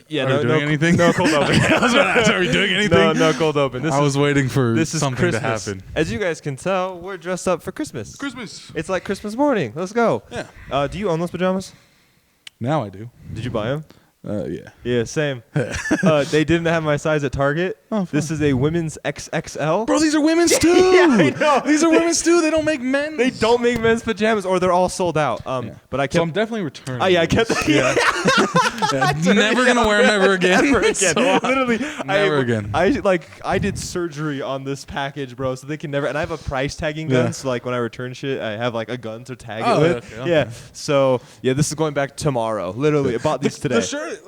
Yeah, Are we doing anything? No cold open. I was going to ask, are we doing anything? No cold open. I was waiting for this is something Christmas. to happen. As you guys can tell, we're dressed up for Christmas. Christmas. It's like Christmas morning. Let's go. Yeah. Do you own those pajamas? Now I do. Did you buy them? Yeah. Yeah, same. They didn't have my size at Target. Oh, this is a women's XXL. Bro, these are women's too. Yeah, I know. These are women's too. They don't make men's. They don't make men's pajamas, or they're all sold out. But I kept. So I'm definitely returning. Oh yeah, I kept. Yeah. Never gonna wear them ever again. Never again. So, Literally, never again. I did surgery on this package, bro. So they can never. And I have a price tagging gun. Yeah. So like when I return shit, I have like a gun to tag Oh, it with. okay. Yeah. So yeah, this is going back tomorrow. Literally, I bought these today.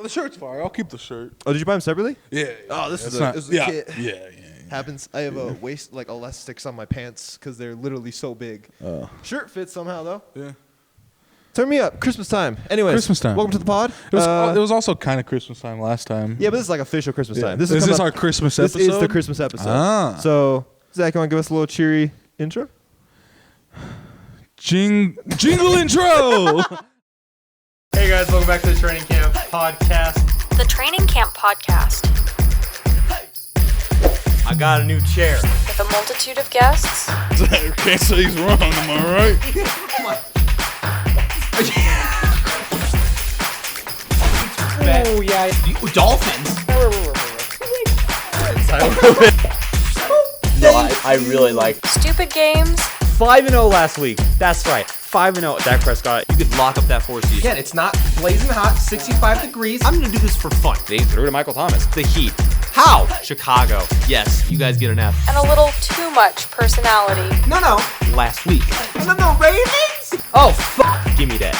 The shirt's fire. I'll keep the shirt. Oh, did you buy them separately? Yeah. Oh, this is Not, a yeah. kit. Yeah. Happens. I have a waist like elastics on my pants because they're literally so big. Shirt fits somehow though. Yeah. Turn me up. Christmas time. Anyways. Christmas time. Welcome to the pod. It was also kind of Christmas time last time. Yeah, but this is like official Christmas time. Is this our Christmas episode? This is the Christmas episode. Ah. So, Zach, you want to give us a little cheery intro? Jingle intro. Hey guys, welcome back to the Training Camp podcast. The Training Camp Podcast. I got a new chair. With a multitude of guests. Can't say he's wrong, am I right? Oh, yeah. Dolphins? No, I really like Stupid games. 5-0 last week. That's right. 5-0. Dak Prescott, you could lock up that 4 seed. Again, it's not blazing hot, 65 degrees. I'm going to do this for fun. They threw to Michael Thomas. The Heat. How? Chicago. Yes, you guys get an F. And a little too much personality. No. Last week. No, Ravens? Oh, fuck. Give me that.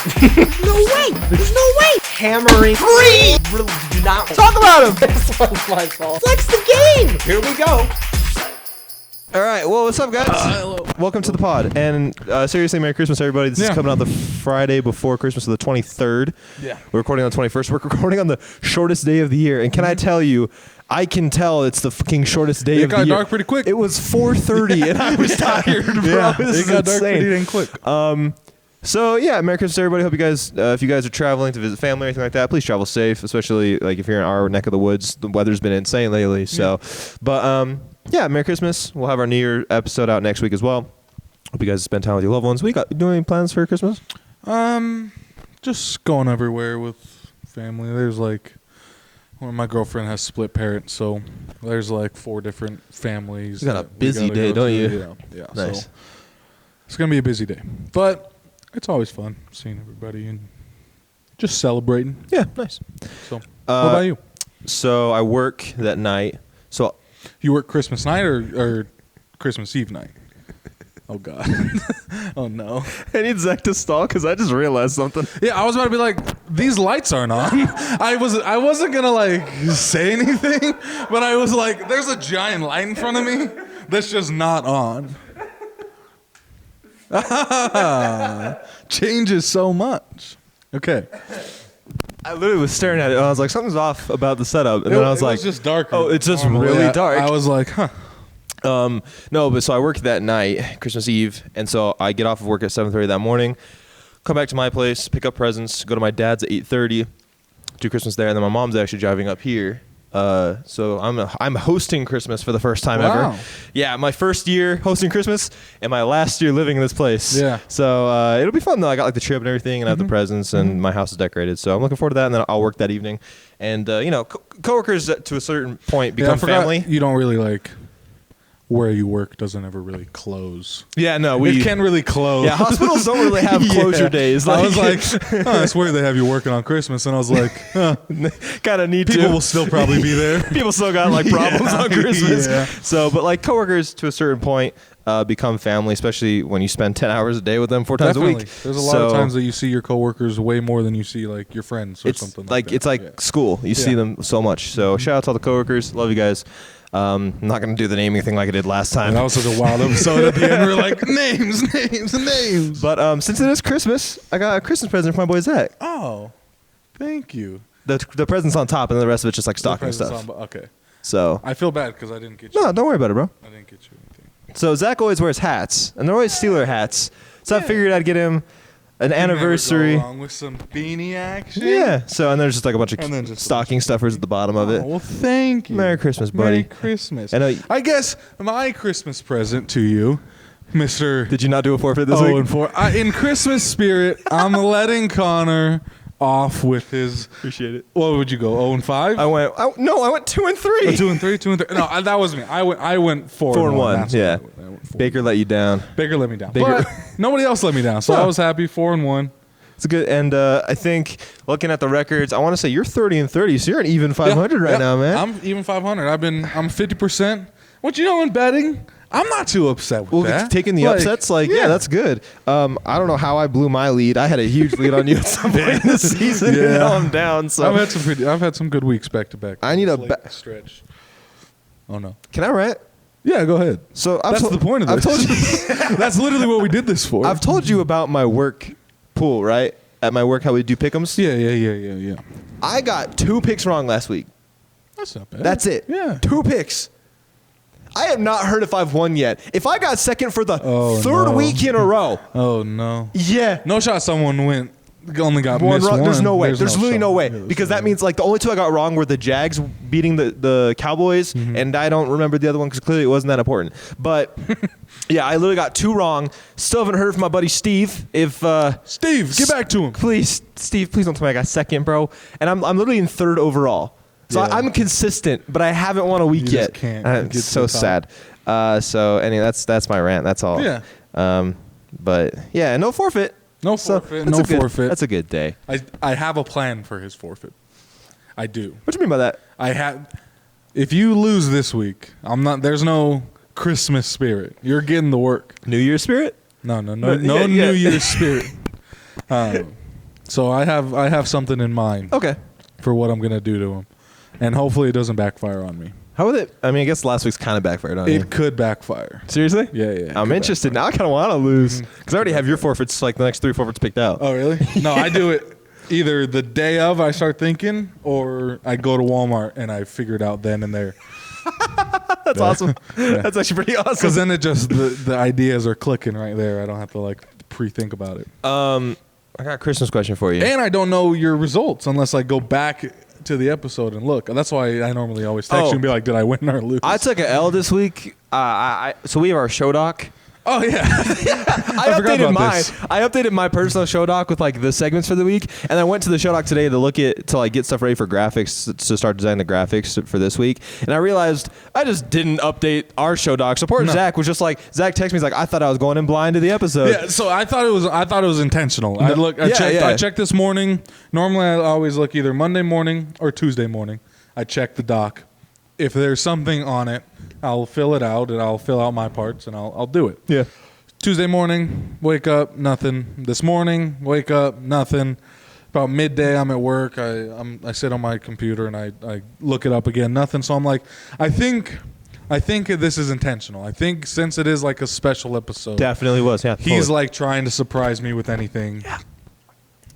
No way. There's no way. Hammering. Free. Really, do not talk about him. This one's my fault. Flex the game. Here we go. All right, well, what's up, guys? Hello. Welcome to the pod. And seriously, Merry Christmas, everybody. This is coming out the Friday before Christmas, so the 23rd. Yeah. We're recording on the 21st. We're recording on the shortest day of the year. And can I tell you, I can tell it's the fucking shortest day of the year. It got dark pretty quick. It was 4:30, and I was tired, bro. Yeah, This is it got dark insane. pretty dang quick. So yeah, Merry Christmas, everybody. Hope you guys, if you guys are traveling to visit family or anything like that, please travel safe. Especially like if you're in our neck of the woods. The weather's been insane lately. So, but yeah, Merry Christmas. We'll have our New Year episode out next week as well. Hope you guys spend time with your loved ones. We got doing any plans for Christmas? Just going everywhere with family. There's like, well, my girlfriend has split parents, so there's like 4 different families. You got a that we busy gotta day, go don't to. you? Yeah. Nice. So it's gonna be a busy day, but it's always fun seeing everybody and just celebrating. Yeah, nice. So, what about you? So I work that night. So You work Christmas night or Christmas Eve night? Oh God! Oh no! I need Zach to stall because I just realized something. Yeah, I was about to be like, these lights aren't on. I wasn't gonna like say anything, but I was like, there's a giant light in front of me that's just not on. Changes so much. Okay. I literally was staring at it and I was like, something's off about the setup. And then I was like, it's just darker. oh, it's just Normally, really dark. I was like, huh. No, but so I work that night, Christmas Eve, and so I get off of work at 7:30 that morning, come back to my place, pick up presents, go to my dad's at 8:30, do Christmas there, and then my mom's actually driving up here. So I'm hosting Christmas for the first time Wow. ever. Yeah, my first year hosting Christmas and my last year living in this place. Yeah. So it'll be fun though. I got like the trip and everything, and I have the presents, and my house is decorated. So I'm looking forward to that. And then I'll work that evening, and coworkers to a certain point become I forgot family. You don't really like where you work doesn't ever really close. Yeah, no, It can't really close. Yeah, hospitals don't really have closure days. I was like, oh, it's weird they have you working on Christmas, and I was like, huh, kind of need people to. will still probably be there. People still got like problems Yeah, on Christmas. yeah. So, but like coworkers to a certain point become family, especially when you spend 10 hours a day with them 4 times Definitely. a week. There's a lot of times that you see your coworkers way more than you see like your friends or It's something like that. it's like Yeah. school. You see them so much. So shout out to all the coworkers. Love you guys. I'm not gonna do the naming thing like I did last time. And that was such a wild episode at the end. We were like, names. But since it is Christmas, I got a Christmas present for my boy Zach. Oh, thank you. The present's on top, and then the rest of it's just like stocking Presents stuff. on- okay. So I feel bad because I didn't get you. no, don't worry about it, bro. I didn't get you anything. So Zach always wears hats, and they're always Steeler hats. So I figured I'd get him an anniversary. Never go wrong with some beanie action. Yeah. So and there's just like a bunch And then of just stocking stuffers at the bottom of it. Oh, well, thank you. Merry Christmas, buddy. Merry Christmas. I guess my Christmas present to you, Mr. Did you not do a forfeit this week? 0-4. In Christmas spirit, I'm letting Connor off with his. Appreciate it. What would you go? 0-5? I went 2 and 3. 2-3. No, that was me. I went 4-1. That's Yeah. what I went 4. Baker let you down. Baker let me down. Baker- But nobody else let me down, so No. I was happy. 4-1. It's a good, and I think looking at the records, I want to say you're 30 and 30, so you're an even 500 right now, man. I'm even 500. I'm 50%. What you know in betting? I'm not too upset with that. Taking the upsets, yeah, that's good. I don't know how I blew my lead. I had a huge lead on you at some point in the season, and now I'm down. So I've had some good weeks back to back. I need a stretch. Oh no. Can I rant? Yeah, go ahead. So That's the point of this. I've told you. That's literally what we did this for. I've told you about my work pool, right? At my work, how we do pick'ems. Yeah. I got 2 picks wrong last week. That's not bad. That's it. Yeah. 2 picks. I have not heard if I've won yet. If I got second for the third week in a row. Oh no. Yeah. No shot. Someone only got missed one. There's no way. There's literally shot. no way. Yeah, there's Because no that way. means like the only 2 I got wrong were the Jags beating the Cowboys, and I don't remember the other one because clearly it wasn't that important. But yeah, I literally got 2 wrong. Still haven't heard from my buddy Steve. If Steve, get back to him. please, Steve, please don't tell me I got second, bro. And I'm literally in 3rd overall. So Yeah. I'm consistent, but I haven't won a week You yet. just can't It's get to so the top. sad. So anyway, that's my rant. That's all. Yeah. But yeah, no forfeit. No So forfeit. that's No a good- forfeit. That's a good day. I have a plan for his forfeit. I do. What do you mean by that? I have. If you lose this week, I'm not. There's no Christmas spirit. You're getting the work. New Year's spirit? No Yeah, New yeah. Year's spirit. So I have something in mind Okay. for what I'm gonna do to him, and hopefully it doesn't backfire on me. How would it? I mean, I guess last week's kind of backfired on you. It could backfire. Seriously? Yeah, yeah. I'm interested now. I kind of want to lose because I already have your forfeits, like the next 3 forfeits picked out. Oh really? No, I do it either the day of I start thinking, or I go to Walmart and I figure it out then and there. That's awesome. That's actually pretty awesome. Because then it just the ideas are clicking right there. I don't have to like pre-think about it. I got a Christmas question for you. And I don't know your results unless I go back to the episode and look. That's why I normally always text you and be like, "Did I win or lose?" I took an L this week. So we have our show doc. Oh yeah, I forgot updated about mine. this. I updated my personal show doc with like the segments for the week, and I went to the show doc today to look at to like get stuff ready for graphics to start designing the graphics for this week. And I realized I just didn't update our show doc. So poor Zach was just like, Zach texted me, he's like, I thought I was going in blind to the episode. yeah. So I thought it was intentional. I checked this morning. Normally I always look either Monday morning or Tuesday morning. I check the doc. If there's something on it, I'll fill it out and I'll fill out my parts and I'll do it. Yeah. Tuesday morning, wake up, nothing. This morning, wake up, nothing. About midday, I'm at work. I sit on my computer and I look it up again, nothing. So I'm like, I think this is intentional. I think since it is like a special episode, Definitely was. Yeah. he's like trying to surprise me with anything. Yeah.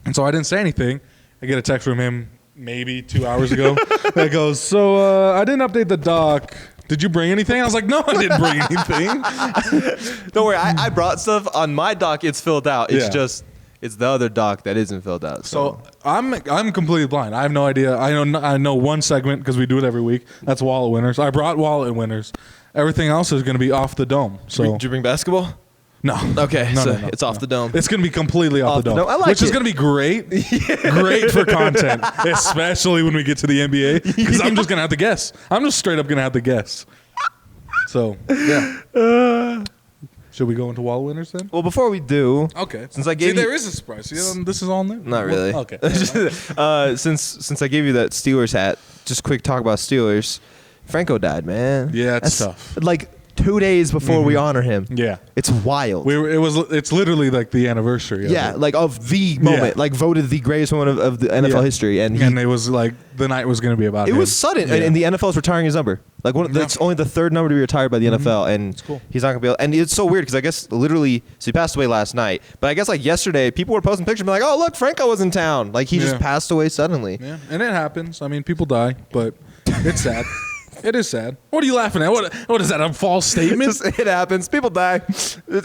And so I didn't say anything. I get a text from him maybe 2 hours ago that goes, so I didn't update the doc. Did you bring anything? I was like, no, I didn't bring anything. Don't worry. I brought stuff on my doc. It's filled out. It's Yeah. just it's the other doc that isn't filled out. So I'm completely blind. I have no idea. I know one segment because we do it every week. That's wallet winners. I brought wallet winners. Everything else is going to be off the dome. So did you bring basketball? no. Okay, No, so no, it's off the dome. It's going to be completely off the dome. I like which is it. going to be great. Great for content, especially when we get to the NBA because I'm just going to have to guess. I'm just straight up going to have to guess. So, yeah. Should we go into wall winners then? Well, before we do, Okay. Since I gave you- there is a surprise. See, this is all new. not really. Okay. Since I gave you that Steelers hat, just quick talk about Steelers. Franco died, man. Yeah, it's That's tough. Like 2 days before we honor him. Yeah. It's wild. It's literally like the anniversary. Of yeah, it. like of the moment, like voted the greatest moment of the NFL Yeah. history, and And it was like the night was going to be about it him. was sudden, Yeah. and the NFL is retiring his number. Like that's only the 3rd number to be retired by the NFL, and cool. he's not gonna be able. And it's so weird because I guess literally, so he passed away last night, but I guess like yesterday, people were posting pictures, being like, "Oh, look, Franco was in town." Like he just Yeah. passed away suddenly. Yeah, and it happens. I mean, people die, but it's sad. It is sad. What are you laughing at? What is that? A false statement? It happens. People die.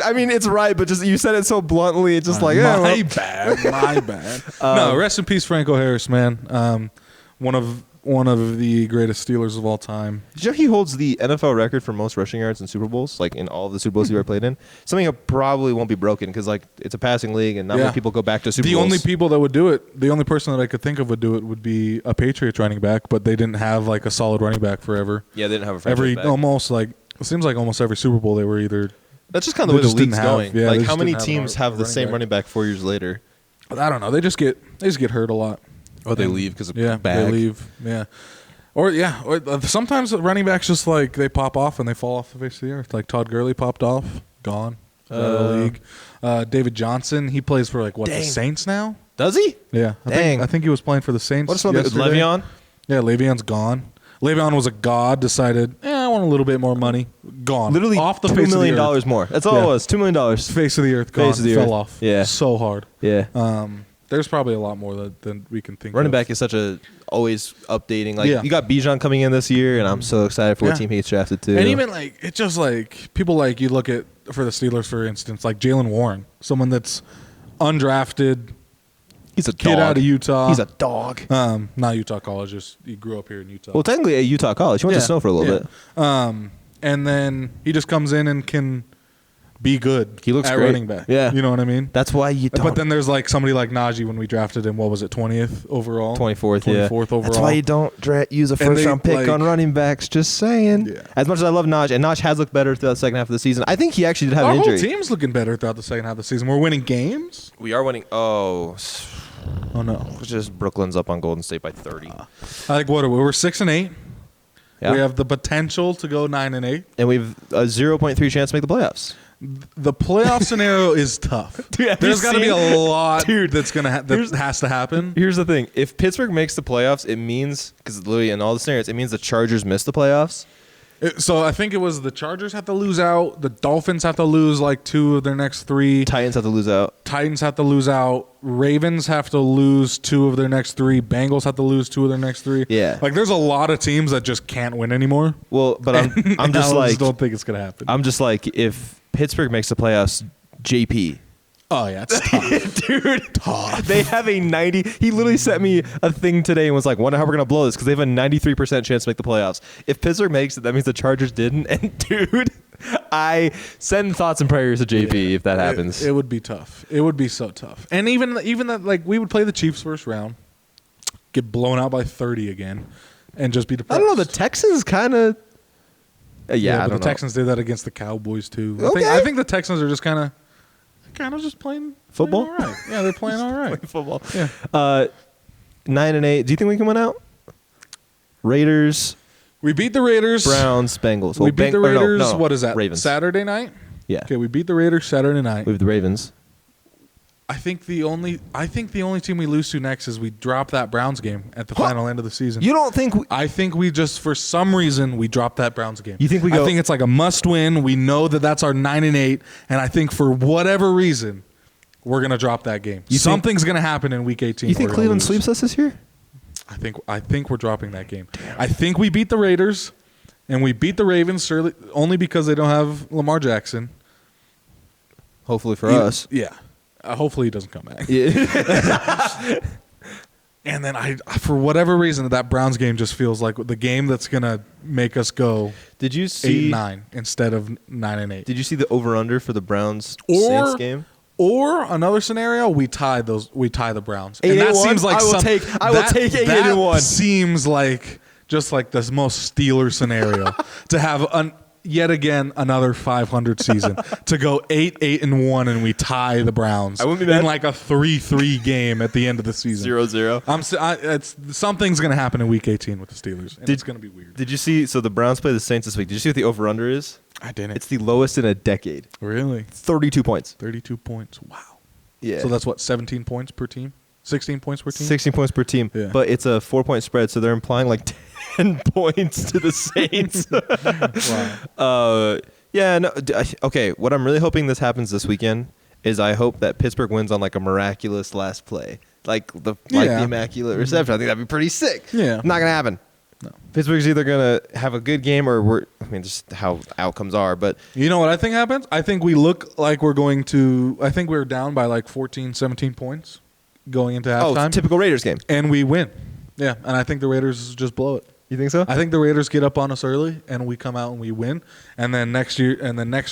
I mean, it's right, but just you said it so bluntly. It's just like, my bad. My bad. No, rest in peace, Franco Harris, man. One of the greatest Steelers of all time. Did you know he holds the NFL record for most rushing yards in Super Bowls, like in all of the Super Bowls he's ever played in? Something that probably won't be broken because like it's a passing league and not many people go back to Super Bowls. The only people that would do it, the only person that I could think of would do it would be a Patriots running back, but they didn't have like a solid running back forever. Yeah, they didn't have a franchise back. Almost like it seems like almost every Super Bowl they were either. That's just kind of the way the league's going. Yeah, like how many teams have the same running back 4 years later? I don't know. They just get hurt a lot. Or they leave because of bag. They leave. Yeah. Or sometimes running backs just like they pop off and they fall off the face of the earth. Like Todd Gurley popped off, gone out of the league. David Johnson, he plays for the Saints now. Does he? Yeah, I think he was playing for the Saints. What's Le'Veon? Yeah, Le'Veon's gone. Le'Veon was a god. Decided, I want a little bit more money. Gone. Literally off the $2 face million of the earth. more. That's all it was. $2 million. Face of the earth. Gone. Face of the fell earth. off. Yeah, so hard. Yeah. There's probably a lot more than we can think. Running of. back is such a always updating. Like you got Bijan coming in this year, and I'm so excited for what team he's drafted to. And even like it's just like people like you look at for the Steelers, for instance, like Jalen Warren, someone that's undrafted. He's a kid out of Utah. He's a dog. Not Utah College. Just he grew up here in Utah. Well, technically at Utah College. He went to Snow for a little bit. And then he just comes in and can be good. He looks at great. running back. Yeah, you know what I mean. That's why you don't. But then there's like somebody like Najee when we drafted him. What was it? 20th overall. 24th. Yeah. overall. That's why you don't use a first round pick on running backs. Just saying. Yeah. As much as I love Najee, and Najee has looked better throughout the second half of the season. I think he actually did have an injury. Our whole team's looking better throughout the second half of the season. We're winning games. We are winning. Oh no! It's just Brooklyn's up on Golden State by 30. I think what are we? We're 6-8. Yeah. We have the potential to go 9-8, and we have a 0.3 chance to make the playoffs. The playoff scenario is tough. Dude, there's got to be a lot that's gonna that has to happen. Here's the thing: if Pittsburgh makes the playoffs, it means because literally in all the scenarios, it means the Chargers miss the playoffs. So I think it was the Chargers have to lose out. The Dolphins have to lose like 2 of their next 3. Titans have to lose out. Titans have to lose out. Ravens have to lose 2 of their next 3. Bengals have to lose 2 of their next 3. Yeah. Like there's a lot of teams that just can't win anymore. Well, but I'm just like don't think it's gonna happen. I'm just like if Pittsburgh makes the playoffs, JP. Oh yeah, it's tough. Dude, tough. They have a 90. He literally sent me a thing today and was like, "Wonder how we're gonna blow this?" Because they have a 93% chance to make the playoffs. If Pittsburgh makes it, that means the Chargers didn't. And dude, I send thoughts and prayers to JP if that happens. It would be tough. It would be so tough. And even that, like we would play the Chiefs first round, get blown out by 30 again, and just be depressed. I don't know. The Texans kind of. But the Texans did that against the Cowboys too. I think the Texans are just kind of just playing football. All right. Yeah, they're playing all right. Football. Yeah. 9-8. Do you think we can win out? Raiders. We beat the Raiders. Browns. Bengals. We beat the Raiders. No. What is that? Ravens. Saturday night. Yeah. Okay, we beat the Raiders Saturday night. We have the Ravens. I think the only team we lose to next is we drop that Browns game at the final end of the season. You don't think? I think we just for some reason we drop that Browns game. You think we go? I think it's like a must win. We know that's our 9-8, and I think for whatever reason we're gonna drop that game. Something's gonna happen in Week 18. You think Cleveland sweeps us this year? I think we're dropping that game. I think we beat the Raiders, and we beat the Ravens only because they don't have Lamar Jackson. Hopefully for us. Yeah. Hopefully he doesn't come back. Yeah. And then for whatever reason, that Browns game just feels like the game that's gonna make us go. Did you see 8-9 instead of 9-8? Did you see the over/under for the Browns Saints game? Or another scenario, we tie the Browns, and 8-1? that seems like I will take 8-1. Seems like just like the most Steelers scenario to have yet again another 500 season to go 8-1 and we tie the Browns. I wouldn't be mad. In like a 3-3 game at the end of the season. 0-0. Something's gonna happen in Week 18 with the Steelers. And it's gonna be weird. Did you see? So the Browns play the Saints this week. Did you see what the over/under is? I didn't. It's the lowest in a decade. Really? 32 points. 32 points. Wow. Yeah. So that's what 17 points per team. 16 points per team. 16 points per team. Yeah. But it's a 4-point spread, so they're implying like 10 points to the Saints. Wow. Yeah. No. Okay. What I'm really hoping this happens this weekend is I hope that Pittsburgh wins on like a miraculous last play, like the immaculate reception. I think that'd be pretty sick. Yeah. Not gonna happen. No. Pittsburgh's either gonna have a good game or just how outcomes are. But You know what I think happens? I think we look like we're going to. I think we're down by like 14, 17 points going into halftime, typical Raiders game. and we win. Yeah, and I think the Raiders just blow it. You think so? I think the Raiders get up on us early, and we come out and we win. And then next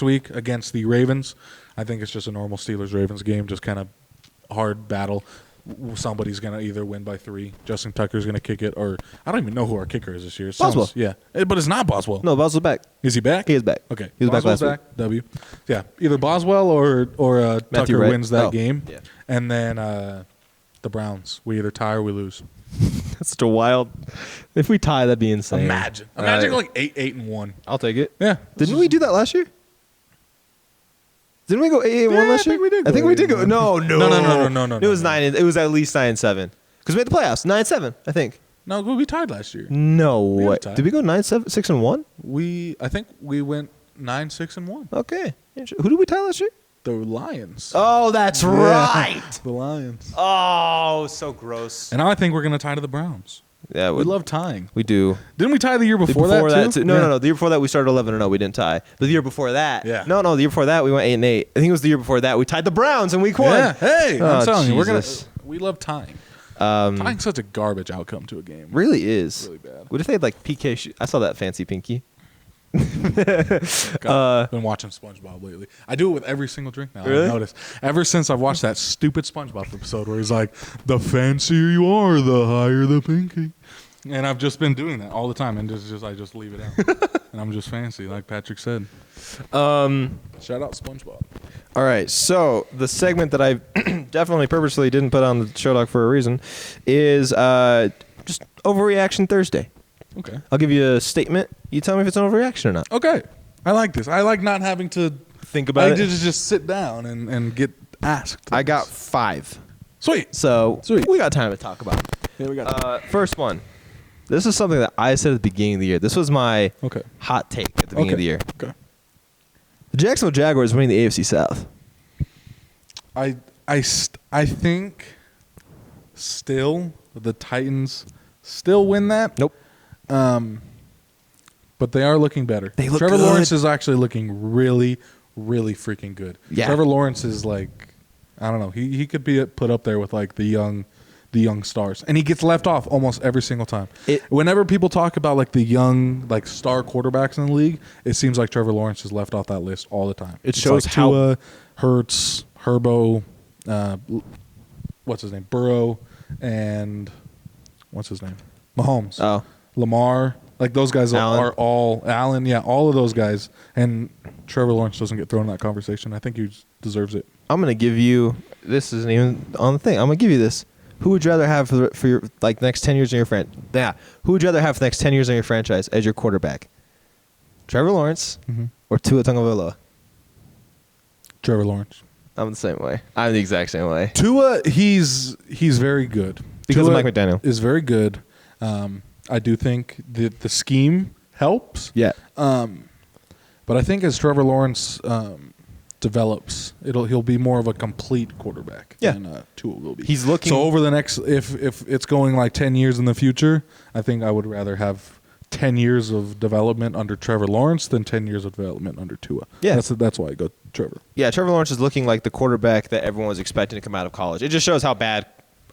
week against the Ravens, I think it's just a normal Steelers-Ravens game, just kind of hard battle. Somebody's going to either win by 3. Justin Tucker's going to kick it, or I don't even know who our kicker is this year. Boswell. Yeah, but it's not Boswell. No, Boswell's back. Is he back? He is back. Okay. He was back Boswell's last week. W. Yeah, either Boswell or Tucker Wright. wins that Oh, game. yeah. And then the Browns. We either tie or we lose. That's such a wild. If we tie, that'd be insane. Imagine like 8-1. I'll take it. Yeah. Didn't we do that last year? Didn't we go 8-1 last year? I think we did. I think we did go. 8-1. No. No. It was 9. It was at least 9-7 because we made the playoffs. 9-7, I think. No, we tied last year. No We way. have tied. Did we go 9-7, 6-1? I think we went 9-6-1. Okay. Who did we tie last year? The Lions. Oh, that's right. The Lions. Oh, so gross. And now I think we're going to tie to the Browns. Yeah, We love tying. We do. Didn't we tie the year before that too? No. The year before that we started 11-0. We didn't tie. But the year before that, Yeah. No. The year before that we went 8-8. I think it was the year before that we tied the Browns and week 1. Yeah. Hey, Oh, I'm telling you, Jesus. we love tying. Tying's such a garbage outcome to a game. Really is. Really bad. What if they had like PK? I saw that fancy pinky. Been watching SpongeBob lately. I do it with every single drink now. Really? I noticed. Ever since I've watched that stupid SpongeBob episode where he's like, "The fancier you are, the higher the pinky," and I've just been doing that all the time, and I just leave it out, and I'm just fancy, like Patrick said. Shout out SpongeBob. All right, so the segment that I definitely purposely didn't put on the show doc for a reason is just Overreaction Thursday. Okay. I'll give you a statement. You tell me if it's an overreaction or not. Okay. I like this. I like not having to Think about it. just sit down and get asked. I got 5. Sweet. So Sweet. we got time to talk about it. Here we go. First one. This is something that I said at the beginning of the year. This was my Okay. hot take at the beginning of the year. Okay. The Jacksonville Jaguars winning the AFC South. I think still the Titans still win that. Nope. But they are looking better. They look Trevor good. Lawrence is actually looking really, really freaking good. Yeah. Trevor Lawrence is like, I don't know. He could be put up there with like the young stars, and he gets left off almost every single time. Whenever people talk about like the young like star quarterbacks in the league, it seems like Trevor Lawrence is left off that list all the time. It shows like how- Tua, Hurts, Herbo, what's his name, Burrow, and what's his name, Mahomes. Oh. Lamar, like those guys Allen. are all Allen, yeah, all of those guys, and Trevor Lawrence doesn't get thrown in that conversation. I think he deserves it. I'm going to give you, this isn't even on the thing. I'm going to give you this. Who would you rather have for your like next 10 years in your franchise? Yeah. Who would you rather have for the next 10 years in your franchise as your quarterback? Trevor Lawrence or Tua Tagovailoa? Trevor Lawrence. I'm the same way. I'm the exact same way. Tua, he's very good. Because Tua of Mike McDaniel. is very good. I do think that the scheme helps. Yeah. But I think as Trevor Lawrence develops, he'll be more of a complete quarterback than Tua will be. He's looking- So over the next, if it's going like 10 years in the future, I think I would rather have 10 years of development under Trevor Lawrence than 10 years of development under Tua. Yeah. That's why I go Trevor. Yeah, Trevor Lawrence is looking like the quarterback that everyone was expecting to come out of college. It just shows how bad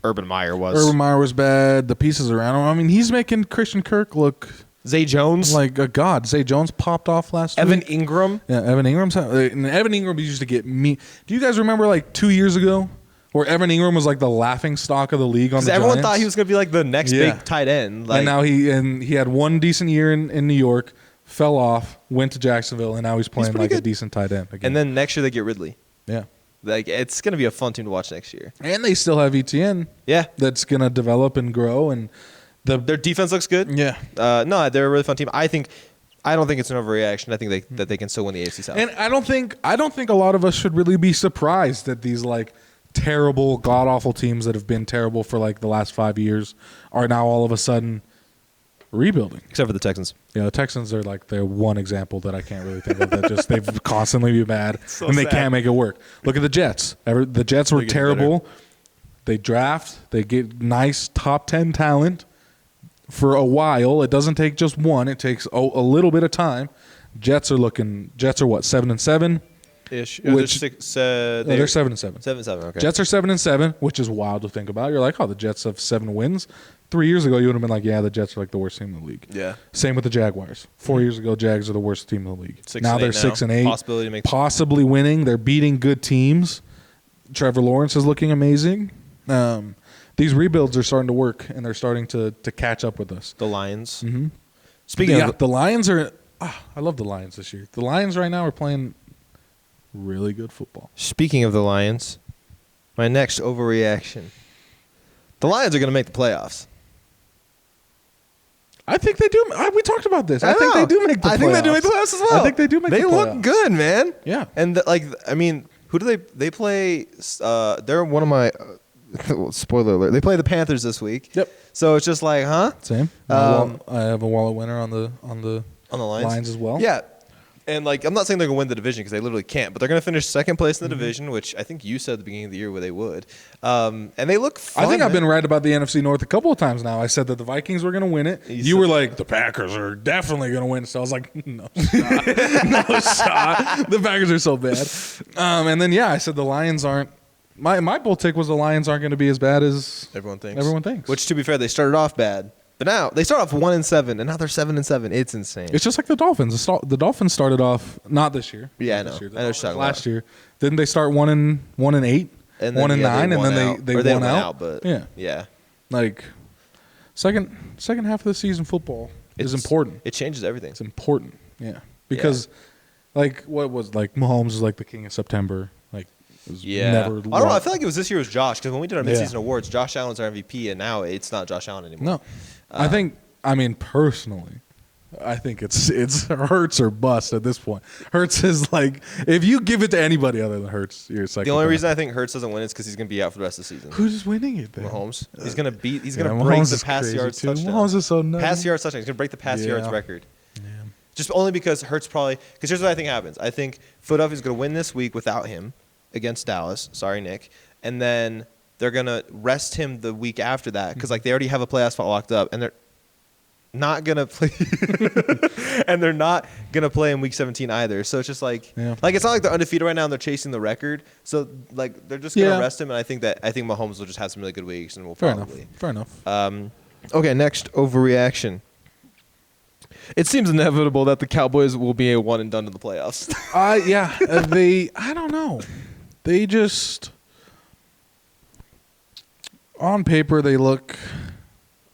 Urban Meyer was. Urban Meyer was bad. The pieces around him. I mean, he's making Christian Kirk look Zay Jones. like a god. Zay Jones popped off last Evan week. Ingram. Yeah, Evan Ingram's. And Evan Ingram used to get me. Do you guys remember like 2 years ago where Evan Ingram was like the laughing stock of the league on the Everyone Giants? thought he was going to be like the next Yeah. big tight end. Like, And now he had one decent year in New York, fell off, went to Jacksonville, and now he's playing pretty like a good. decent tight end again. and then next year they get Ridley. yeah, Like it's going to be a fun team to watch next year. and they still have ETN. Yeah. That's gonna develop and grow, and Their defense looks good. yeah. No, they're a really fun team. I don't think it's an overreaction. I think that they can still win the AFC South. And I don't think a lot of us should really be surprised that these like terrible, god awful teams that have been terrible for like the last 5 years are now all of a sudden rebuilding. Except for the Texans. Yeah, the Texans are like their one example that I can't really think of that just they've constantly been bad and they sad. can't make it work. Look at the Jets. The Jets were They get terrible. They draft, they get nice top 10 talent. for a while. It doesn't take just one. It takes a little bit of time. Jets are what, 7-7 Ish. Which- They're 7-7. 7-7. Okay. Jets are 7-7, which is wild to think about. You're like, oh, the Jets have 7 wins. 3 years ago, you would have been like, yeah, the Jets are like the worst team in the league. Yeah. Same with the Jaguars. 4 years ago, Jags are the worst team in the league. 6 now and they're 8 6-8, Possibility to make possibly winning. They're beating good teams. Trevor Lawrence is looking amazing. These rebuilds are starting to work, and they're starting to catch up with us. the Lions. Mm-hmm. Speaking of the Lions are. I love the Lions this year. The Lions right now are playing really good football. Speaking of the Lions, my next overreaction. The Lions are going to make the playoffs. I think they do. We talked about this. I think know. they do make the playoffs. I think they do make the playoffs as well. I think they do make They the playoffs. look good, man. Yeah. And who do they play? They're one of my spoiler alert. They play the Panthers this week. Yep. So it's just like, huh? Same. I have a wallet winner on the On the Lions? Lions as well. Yeah. And I'm not saying they're going to win the division because they literally can't, but they're going to finish second place in the division, which I think you said at the beginning of the year where they would. And they look fun. I think I've man. been right about the NFC North a couple of times now. I said that the Vikings were going to win it. You were like, the Packers are definitely going to win. So I was like, no shot. No shot. The Packers are so bad. And then, I said the Lions aren't. My bold take was the Lions aren't going to be as bad as Everyone thinks. Which, Which, to be fair, they started off bad. But now they start off 1-7, and now they're 7-7. It's insane. it's just like the Dolphins. The Dolphins started off not this year. Yeah, I Not know. this year. I know what you're talking last about. year. Didn't they start 1-8, And then, 1-9, and won then out. they Or won went out? But Yeah. Like second half of the season, football is important. It changes everything. It's important. Yeah, because Mahomes is like the king of September. Like it was never. I don't know. I feel like it was this year was Josh because when we did our midseason awards, Josh Allen's our MVP, and now it's not Josh Allen anymore. No, personally, I think it's Hurts or bust at this point. Hurts is like if you give it to anybody other than Hurts, you're second. The only reason I think Hurts doesn't win is because he's going to be out for the rest of the season. Who's winning it then? Mahomes. He's going to beat. He's going to Yeah, break Mahomes the is pass crazy yards too. touchdown. Mahomes is so nuts. Pass yards touchdown. He's going to break the pass yards Yeah. record. Yeah. Just only because Hurts probably. Because here's what I think happens. I think Philadelphia's going to win this week without him against Dallas. Sorry, Nick. And then they're going to rest him the week after that because they already have a playoff spot locked up, and they're not gonna play. And they're not gonna play in week 17 either. So it's just it's not like they're undefeated right now and they're chasing the record. So they're just gonna rest him, and I think Mahomes will just have some really good weeks and will probably. Fair enough. Okay, next overreaction. It seems inevitable that the Cowboys will be a one and done in the playoffs. I don't know. They just on paper they look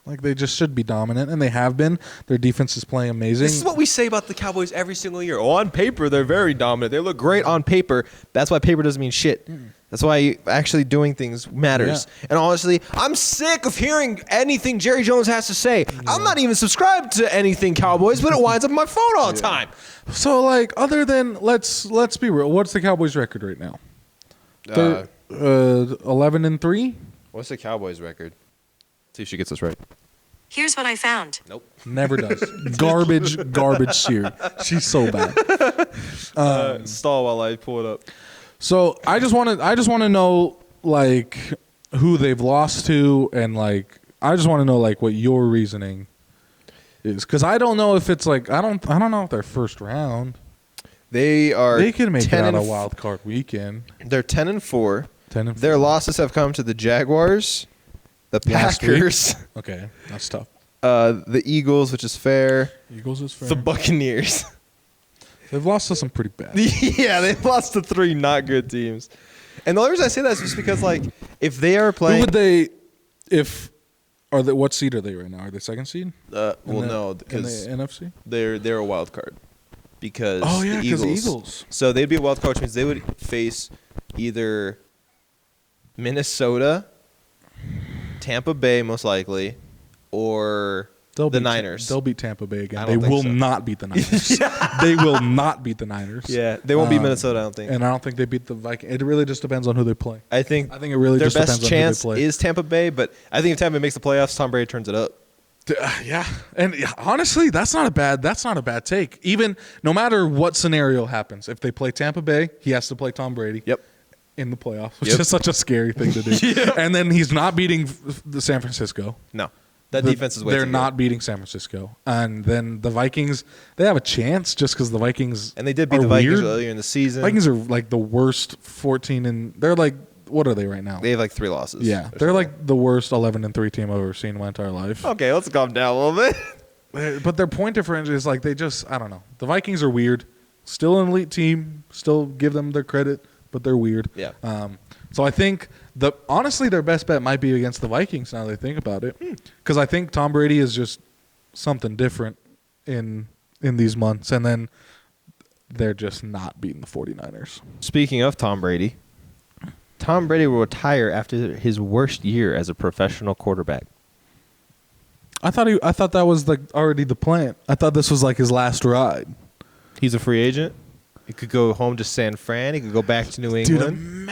like they just should be dominant, and they have been. Their defense is playing amazing. This is what we say about the Cowboys every single year. Oh, on paper, they're very dominant. They look great on paper. That's why paper doesn't mean shit. That's why actually doing things matters. Yeah. And honestly, I'm sick of hearing anything Jerry Jones has to say. Yeah. I'm not even subscribed to anything Cowboys, but it winds up on my phone all the time. So, other than let's be real. What's the Cowboys' record right now? 11-3. What's the Cowboys' record? See if she gets this right. Here's what I found. Nope. Never does. garbage seer. She's so bad. Stall while I pull it up. So I just want to know who they've lost to, and I just want to know what your reasoning is, because I don't know if it's I don't know if they're first round. They can make it out a wild card weekend. They're 10-4. 10-4. Their losses have come to the Jaguars, the Last Packers, Okay, that's tough. the Eagles, which is fair, Eagles is fair. the Buccaneers. They've lost to some pretty bad. Yeah, they've lost to 3 not good teams. And the only reason I say that is just because, if they are playing... Who would they... What seed are they right now? Are they second seed? No, because in the NFC? they're a wild card. Because the the Eagles. Eagles. So they'd be a wild card, which means they would face either Minnesota, Tampa Bay most likely, or the Niners. They'll beat Tampa Bay again. I They don't think will so. not beat the Niners. They will not beat the Niners. Yeah, they won't beat Minnesota, I don't think. And I don't think they beat the Vikings. It really just depends on who they play. I think it really their just depends best on chance who they play. is Tampa Bay, but I think if Tampa Bay makes the playoffs, Tom Brady turns it up. Yeah, and honestly, that's not a bad take. Even no matter what scenario happens, if they play Tampa Bay, he has to play Tom Brady. Yep. In the playoffs, which is such a scary thing to do. And then he's not beating the San Francisco. No. That defense is way they're too not beating San Francisco. And then the Vikings, they have a chance just because the Vikings And they did beat are the Vikings weird. earlier in the season. Vikings are like the worst 14 and they're like, what are they right now? They have like 3 losses. Yeah, they're like the worst 11-3 team I've ever seen in my entire life. Okay, let's calm down a little bit. But their point differential is like they just, I don't know. The Vikings are weird. Still an elite team. Still give them their credit, but they're weird. Yeah. So I think honestly their best bet might be against the Vikings now that I think about it, because I think Tom Brady is just something different in these months, and then they're just not beating the 49ers. Speaking of Tom Brady will retire after his worst year as a professional quarterback. I thought that was like already the plan. I thought this was like his last ride. He's a free agent. He could go home to San Fran. He could go back to New Dude, England.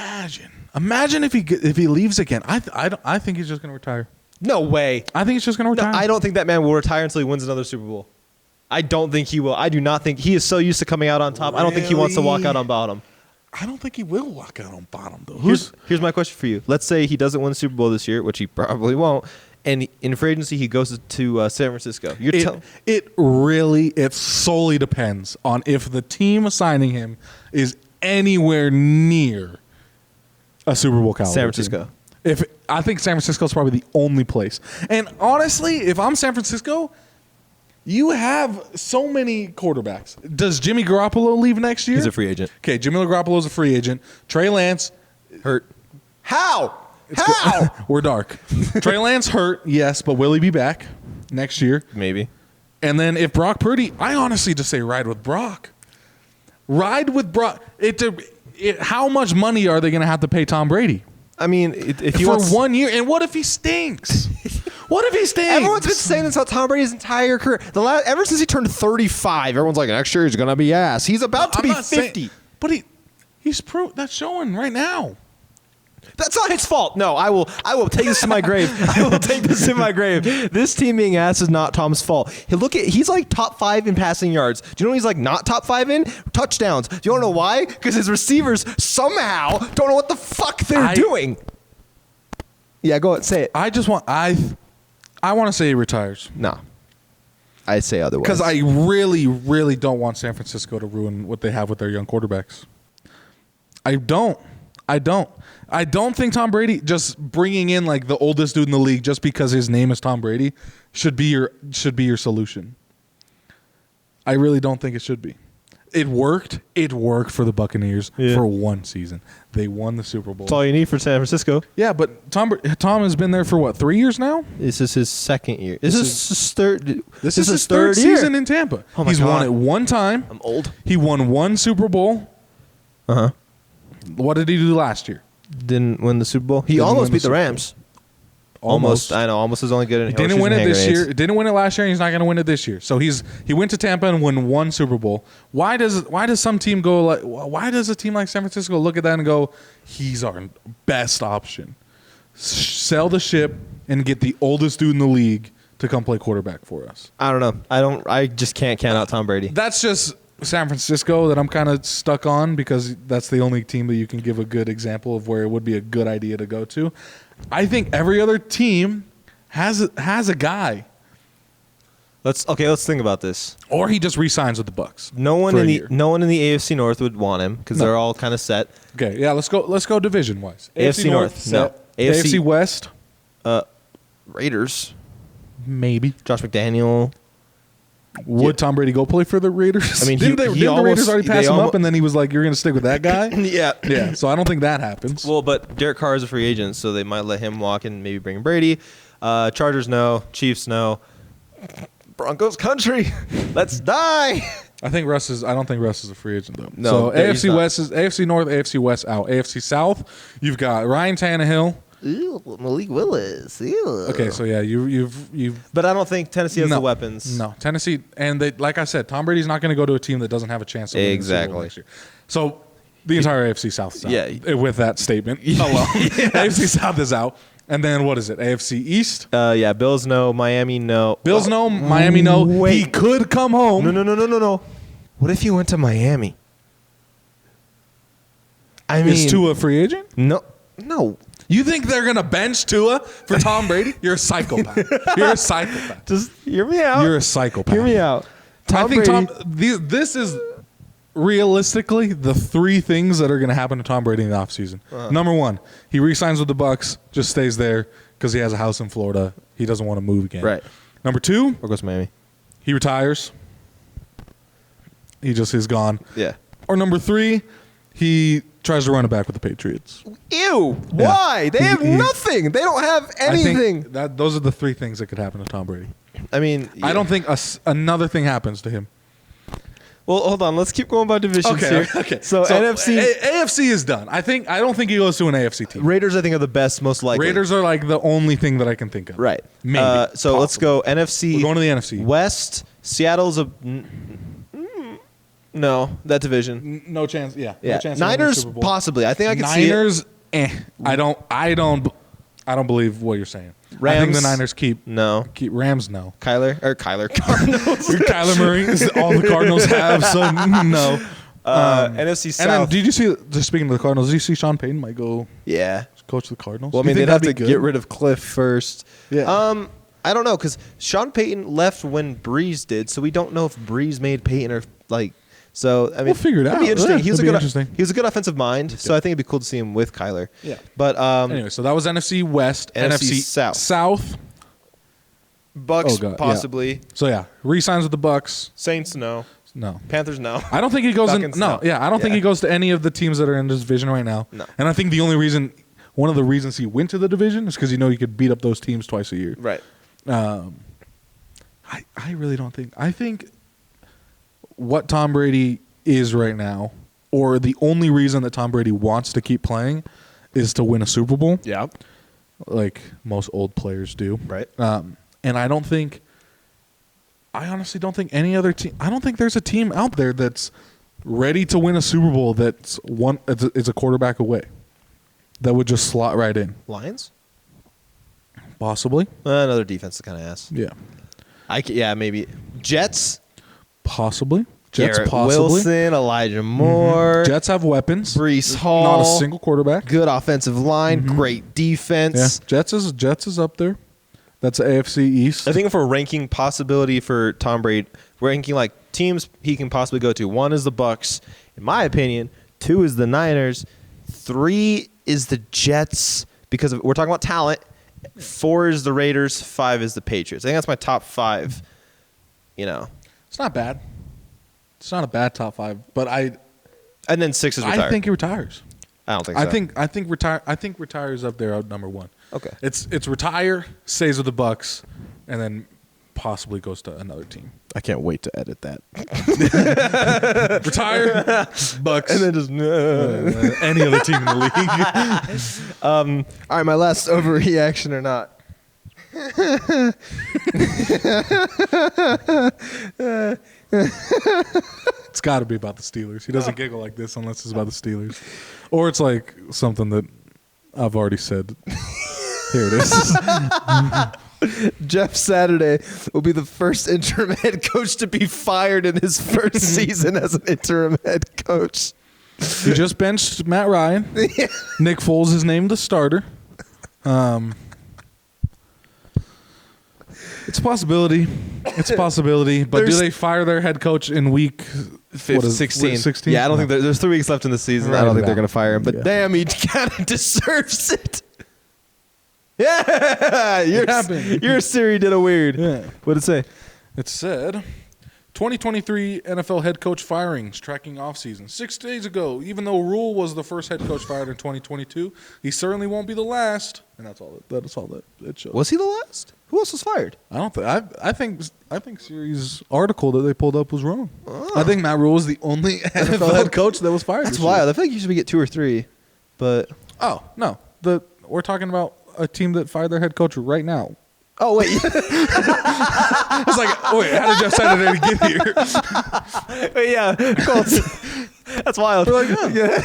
imagine if he leaves again. I think he's just gonna retire. No way. I think he's just gonna No, retire. I don't think that man will retire until he wins another Super Bowl. I don't think he will. I do not think he is so used to coming out on top. I don't think he wants to walk out on bottom. I don't think he will walk out on bottom though. Here's my question for you. Let's say he doesn't win the Super Bowl this year, which he probably won't, and in free agency he goes to San Francisco. It solely depends on if the team assigning him is anywhere near a Super Bowl caliber San Francisco. team. I think San Francisco is probably the only place. And honestly, if I'm San Francisco, you have so many quarterbacks. Does Jimmy Garoppolo leave next year? He's a free agent. Okay, Jimmy Garoppolo's a free agent. Trey Lance Hurt. How? We're dark. Trey Lance hurt, yes, but will he be back next year? Maybe. And then if Brock Purdy, I honestly just say ride with Brock. Ride with Brock. How much money are they going to have to pay Tom Brady? I mean, if he for wants 1 year, and what if he stinks? What if he stinks? Everyone's been saying this about Tom Brady's entire career. Ever since he turned 35, everyone's like, next year he's going to be ass. He's about to be 50. But he's that's showing right now. That's not his fault. No, I will take this to my grave. I will take this to my grave. This team being ass is not Tom's fault. He's like top 5 in passing yards. Do you know what he's like not top 5 in? Touchdowns. Do you want to know why? Because his receivers somehow don't know what the fuck they're doing. Yeah, go ahead, say it. I want to say he retires. No. I say otherwise. Because I really, really don't want San Francisco to ruin what they have with their young quarterbacks. I don't think Tom Brady just bringing in like the oldest dude in the league just because his name is Tom Brady should be your solution. I really don't think it should be. It worked. It worked for the Buccaneers for one season. They won the Super Bowl. That's all you need for San Francisco. Yeah, but Tom has been there for what, 3 years now? This is his second year. This is his third. This is his third season in Tampa. Oh my He's God. won it one time. I'm old. He won one Super Bowl. Uh-huh. What did he do last year? Didn't win the Super Bowl. He Didn't almost win the beat the Super Bowl. Rams. Almost. I know. Almost is only good in He didn't win it this year. Didn't win it last year, and he's not going to win it this year. So he went to Tampa and won one Super Bowl. Why does some team go like? Why does a team like San Francisco look at that and go, he's our best option? Sell the ship and get the oldest dude in the league to come play quarterback for us. I don't know. I just can't count out Tom Brady. That's just San Francisco that I'm kind of stuck on because that's the only team that you can give a good example of where it would be a good idea to go to. I think every other team has a guy, Let's think about this. or he just re-signs with the Bucks. No one for in a the year. AFC North would want him because they're all kind of set. Okay, yeah, let's go division wise. AFC North, set. no. AFC West, Raiders. maybe. Josh McDaniel. Would Tom Brady go play for the Raiders? I mean, didn't the Raiders almost- already pass they him almo- up, and then he was like, "You're going to stick with that guy." Yeah. Yeah, so I don't think that happens. Well, but Derek Carr is a free agent, so they might let him walk and maybe bring Brady. Chargers, no. Chiefs, no. Broncos country. Let's die. I don't think Russ is a free agent though. No, so he's AFC not. West is AFC North, AFC West out. AFC South, you've got Ryan Tannehill. Ew, Malik Willis. Ew. Okay, so yeah, you've But I don't think Tennessee has no, the weapons. No, Tennessee, and they, like I said, Tom Brady's not going to go to a team that doesn't have a chance to win the Super Bowl Exactly. next year. So the entire AFC South is out. Yeah. With that statement alone, AFC South is out. And then what is it? AFC East. Yeah, Bills no, Miami no. Bills no, Miami no. Wait. He could come home. No. What if he went to Miami? I mean, Is Tua a free agent? no. You think they're gonna bench Tua for Tom Brady? You're a psychopath. You're a psychopath. Just hear me out. You're a psychopath. Hear me out. Tom Brady. This is realistically the three things that are going to happen to Tom Brady in the offseason. Number one, he re-signs with the Bucs, just stays there because he has a house in Florida. He doesn't want to move again. Right. Number two, Or goes to Miami. he retires. He just is gone. Yeah. Or number three, he tries to run it back with the Patriots. Ew. Why? They have nothing. They don't have anything. I think those are the three things that could happen to Tom Brady. I mean, I don't think another thing happens to him. Well, hold on. Let's keep going by divisions here. Okay. So NFC. AFC is done. I don't think he goes to an AFC team. Raiders, I think, are the best, most likely. Raiders are like the only thing that I can think of. Right. Maybe. So let's go NFC. We're going to the NFC. West. Seattle's a. No, that division. No chance. Yeah. Yeah. No chance of winning the Niners, Super Bowl. possibly. I think I can see it. Niners, I don't believe what you're saying. I think Rams? the Niners keep Rams. No. Kyler. Cardinals. Kyler Murray is all the Cardinals have. So no. NFC South. And then, did you see? Just speaking of the Cardinals, did you see Sean Payton might go Yeah. coach the Cardinals? Well, I Do you mean, think they'd have to that'd be get good? rid of Cliff first. Yeah. I don't know, because Sean Payton left when Breeze did, so we don't know if Breeze made Payton or like. So I mean, We'll figure it that'd be out. interesting. Yeah, he was that'd be a good. interesting. He was a good offensive mind, so I think it'd be cool to see him with Kyler. Yeah. But Anyway, so that was NFC West, NFC South. Bucks Oh, God, possibly. So yeah, re-signs with the Bucks. Saints no. No, Panthers no. I don't think he goes in. Falcons, No, no. yeah, I don't think Yeah. he goes to any of the teams that are in this division right now. No. And I think one of the reasons he went to the division is because he could beat up those teams twice a year. Right. I really don't think. I think what Tom Brady is right now, or the only reason that Tom Brady wants to keep playing, is to win a Super Bowl. Yeah. Like most old players do. Right. And I honestly don't think any other team. I don't think there's a team out there that's ready to win a Super Bowl that's is a quarterback away. That would just slot right in. Lions. Possibly. Another defense kind of ass. Yeah. Yeah, maybe Jets. Possibly. Jets Garrett possibly. Wilson, Elijah Moore. Jets have weapons. Brees Hall. Not a single quarterback. Good offensive line. Great Yeah. defense. Jets is up there. That's AFC East. I think if we're ranking possibility for Tom Brady, we're ranking like teams he can possibly go to. 1 is the Bucks, in my opinion. 2 is the Niners. 3 is the Jets because we're talking about talent. 4 is the Raiders. 5 is the Patriots. I think that's my top 5. It's not bad. It's not a bad top 5, but And then 6 is retired. I think he retires. I don't think so. I think retires up there at number 1. Okay. It's retire, stays with the Bucks, and then possibly goes to another team. I can't wait to edit that. Retire, Bucks, And then just any other team in the league. all right, my last overreaction or not. It's got to be about the Steelers. He doesn't giggle like this unless it's about the Steelers, or it's like something that I've already said. Here it is. Jeff Saturday will be the first interim head coach to be fired in his first season as an interim head coach. He just benched Matt Ryan. Nick Foles is named the starter. It's a possibility. It's a possibility. But do they fire their head coach in week 16? 16? Yeah, I don't think there's 3 weeks left in the season. I Right don't think they're about. going to fire him. But Yeah. damn, he kind of deserves it. Yeah, your Siri did a weird. Yeah. What'd it say? It said 2023 NFL head coach firings tracking offseason. 6 days ago, even though Rule was the first head coach fired in 2022, he certainly won't be the last. And that's all that it shows. Was he the last? Who else was fired? I don't think I think Siri's article that they pulled up was wrong. I think Matt Rule was the only NFL head coach that was fired. That's this year. wild. I feel like you should get 2 or 3. But Oh no, we're talking about a team that fired their head coach right now. oh wait, I was like, wait, how did Jeff Saturday get here? wait, yeah, Colts. That's wild. Yeah.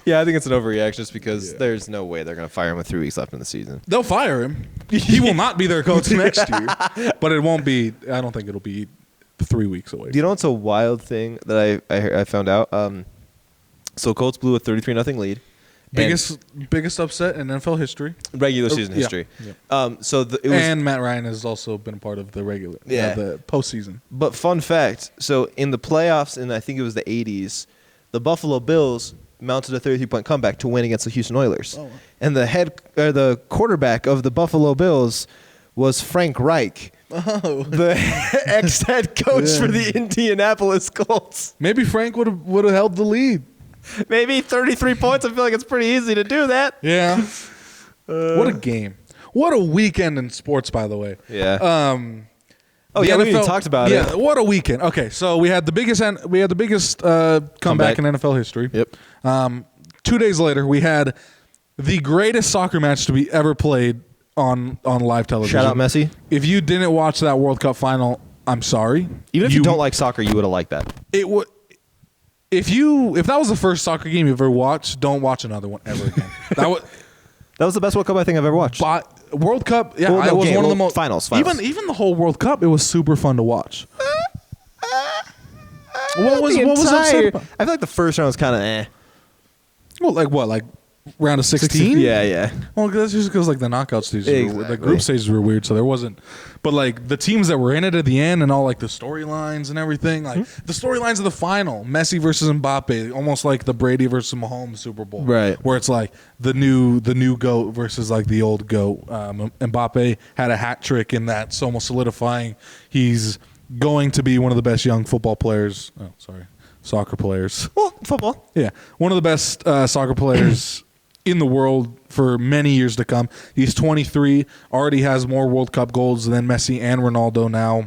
Yeah, I think it's an overreaction just because there's no way they're going to fire him with 3 weeks left in the season. They'll fire him. He will not be their coach next year, but it won't be. I don't think it'll be 3 weeks away. Do you know what's a wild thing that I found out? So Colts blew a 33-0 lead. Biggest upset in NFL history. Regular season Yeah. history. Yeah. So it was. And Matt Ryan has also been a part of the the postseason. But fun fact, so in the playoffs, in I think it was the 80s, the Buffalo Bills mounted a 33-point comeback to win against the Houston Oilers. Oh. And the quarterback of the Buffalo Bills was Frank Reich, the ex-head coach for the Indianapolis Colts. Maybe Frank would have held the lead. Maybe 33 points. I feel like it's pretty easy to do that. Yeah. What a game. What a weekend in sports, by the way. Yeah. The we NFL talked about it. Yeah, what a weekend. Okay, so we had the biggest comeback in NFL history. Yep. 2 days later, we had the greatest soccer match to be ever played on live television. Shout out Messi. If you didn't watch that World Cup final, I'm sorry. Even if you don't like soccer, you would have liked that. It would. If that was the first soccer game you've ever watched, don't watch another one ever again. That was the best World Cup I think I've ever watched. World Cup, yeah, Well, no, it was game. one of the Well, most finals. Even the whole World Cup, it was super fun to watch. What was upset about? I feel like the first round was kind of eh. Well, like round of 16? Yeah. Well, that's just because like the knockout stages, the Exactly. group stages were weird, so there wasn't. But like the teams that were in it at the end and all like the storylines and everything, like the storylines of the final, Messi versus Mbappe, almost like the Brady versus Mahomes Super Bowl, Right. Where it's like the new GOAT versus like the old GOAT. Mbappe had a hat trick in that, so almost solidifying he's going to be one of the best young football players. Oh, sorry, soccer players. Well, football. Yeah, one of the best soccer players in the world for many years to come. He's 23, already has more World Cup goals than Messi and Ronaldo now.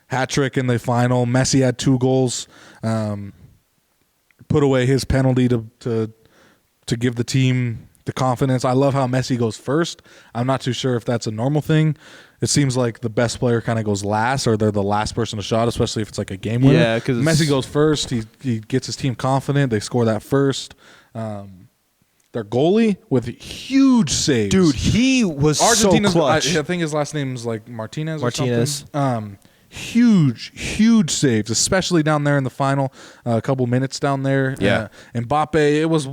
Hat trick in the final. Messi had 2 goals. Put away his penalty to give the team the confidence. I love how Messi goes first. I'm not too sure if that's a normal thing. It seems like the best player kind of goes last, or they're the last person to shot, especially if it's like a game winner. Yeah, 'cause Messi goes first. He gets his team confident. They score that first. Their goalie with huge saves. Dude, he was Argentina's, so clutch. I think his last name is like Martinez. Martinez. Or something. Huge saves, especially down there in the final. A couple minutes down there. Yeah. Mbappe, it was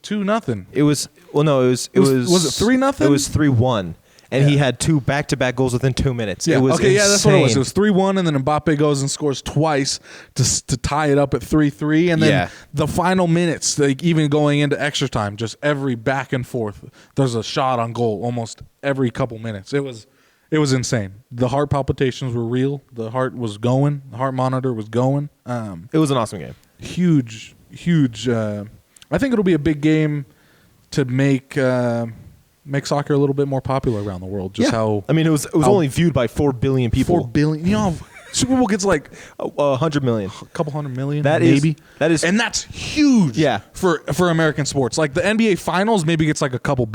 2-0. It was it was it 3-0? It was 3-1. And he had 2 back-to-back goals within 2 minutes. Yeah. It was okay, insane. yeah, that's what it was. It was 3-1, and then Mbappe goes and scores twice to tie it up at 3-3. And then the final minutes, like even going into extra time, just every back and forth, there's a shot on goal almost every couple minutes. It was insane. The heart palpitations were real. The heart was going. The heart monitor was going. It was an awesome game. Huge. I think it'll be a big game to make soccer a little bit more popular around the world. Just how I mean, it was only viewed by 4 billion people. 4 billion. You know, Super Bowl gets like 100 million. a couple hundred million. That is- maybe. And that's huge. Yeah. For American sports, like the NBA Finals, maybe gets like a couple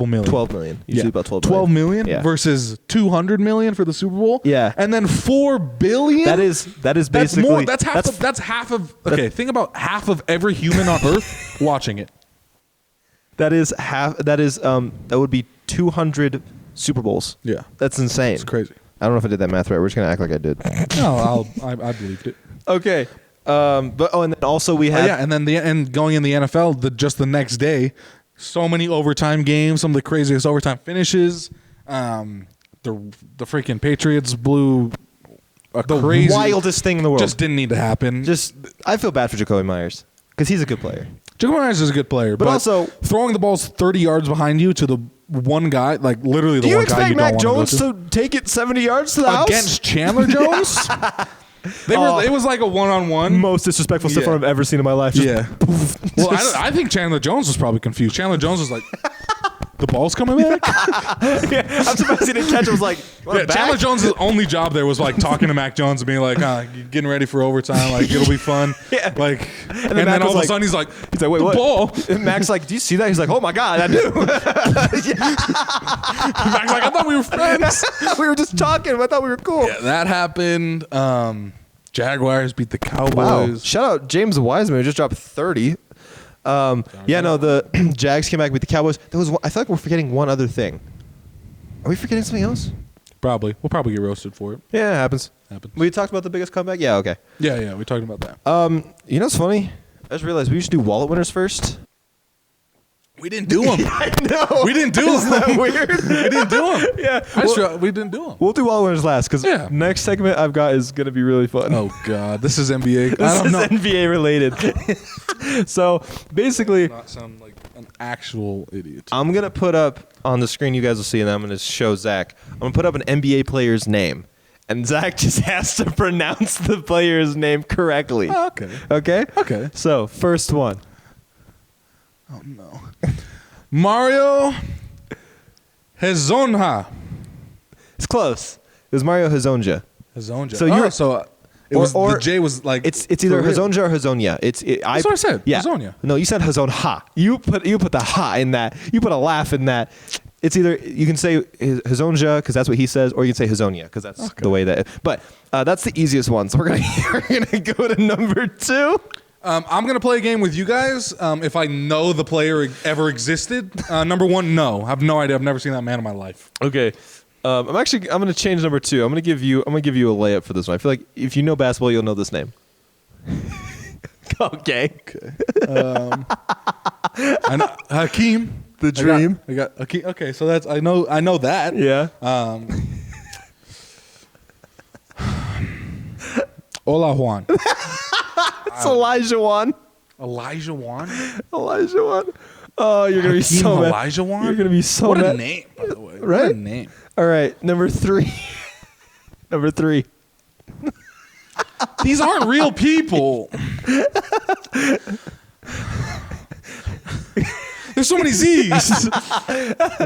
million. 12 million. Usually about 12 million. 12 million Yeah. versus 200 million for the Super Bowl. Yeah. And then 4 billion. That is That's basically more. That's half of. Okay, think about half of every human on Earth watching it. that would be 200 Super Bowls. Yeah. That's insane. It's crazy. I don't know if I did that math right. We're just gonna act like I did. No, I believed it. Okay. And then also we had and then going in the NFL, just the next day, so many overtime games, some of the craziest overtime finishes. The freaking Patriots blew a the crazy, wildest thing in the world. just didn't need to happen. I feel bad for Jacoby Myers because he's a good player. Jacoby Myers is a good player, but also throwing the balls 30 yards behind you to the one guy, like literally the Do you one guy expect you Mac don't want Jones to to take it 70 yards to the house? against Chandler Jones. It was like a one-on-one. Most disrespectful stuff Yeah. I've ever seen in my life. Just Yeah. Well, I think Chandler Jones was probably confused. Chandler Jones was like, the ball's coming back? yeah, I'm surprised he didn't catch it. Was like, Yeah, Chandler Jones' only job there was like talking to Mac Jones and being like, getting ready for overtime, like it'll be fun. Yeah. Like, and Mac then all was of a like- sudden he's like, wait, the what? ball. And Mac's like, do you see that? He's like, oh my God, I do. Mac's like, I thought we were friends. We were just talking. I thought we were cool. Yeah, that happened. Jaguars beat the Wow. Cowboys. Shout out James Wiseman who just dropped 30. The Jags came back with the Cowboys. I feel like we're forgetting one other thing. Are we forgetting something else? Probably. We'll probably get roasted for it. Yeah, it happens. Happens. We talked about the biggest comeback? Yeah, okay. Yeah, we're talking about that. You know what's funny? I just realized we should do wallet winners first. We didn't do them. I know. We didn't do them. Isn't that weird? We didn't do them. Yeah. We didn't do them. We'll do wallet winners last because next segment I've got is going to be really fun. Oh, God. This is NBA. This is NBA related. So basically, Not sound like an actual idiot. I'm going to put up on the screen, you guys will see, and I'm going to show Zach. I'm going to put up an NBA player's name. And Zach just has to pronounce the player's name correctly. Oh, okay. Okay? Okay. So, first one. Oh, no. Mario Hezonja. It's close. It was Mario Hezonja. Hezonja. So you're- the J was like It's either for real. Hezonja or Hezonia. That's what I said. Yeah. Hezonja. No, you said Hezonja. You put the ha in that. You put a laugh in that. It's either you can say Hezonja because that's what he says, or you can say Hezonia because that's the way that. But that's the easiest one. So we're gonna go to number 2. I'm gonna play a game with you guys. If I know the player ever existed. Number 1, no. I have no idea. I've never seen that man in my life. Okay. I'm gonna change number 2. I'm gonna give you a layup for this one. I feel like if you know basketball, you'll know this name. Okay. I know Hakeem. The Dream. I got Hakeem. Okay, so that's I know that. Yeah. Hola Juan. It's Elijah Wan. Elijah Juan. Elijah Wan. Oh, you're gonna be Hakeem so mad. Elijah Juan. You're gonna be so What mad. a name, by the way. Right? What a name. All right, number 3. Number 3. These aren't real people. There's so many Z's.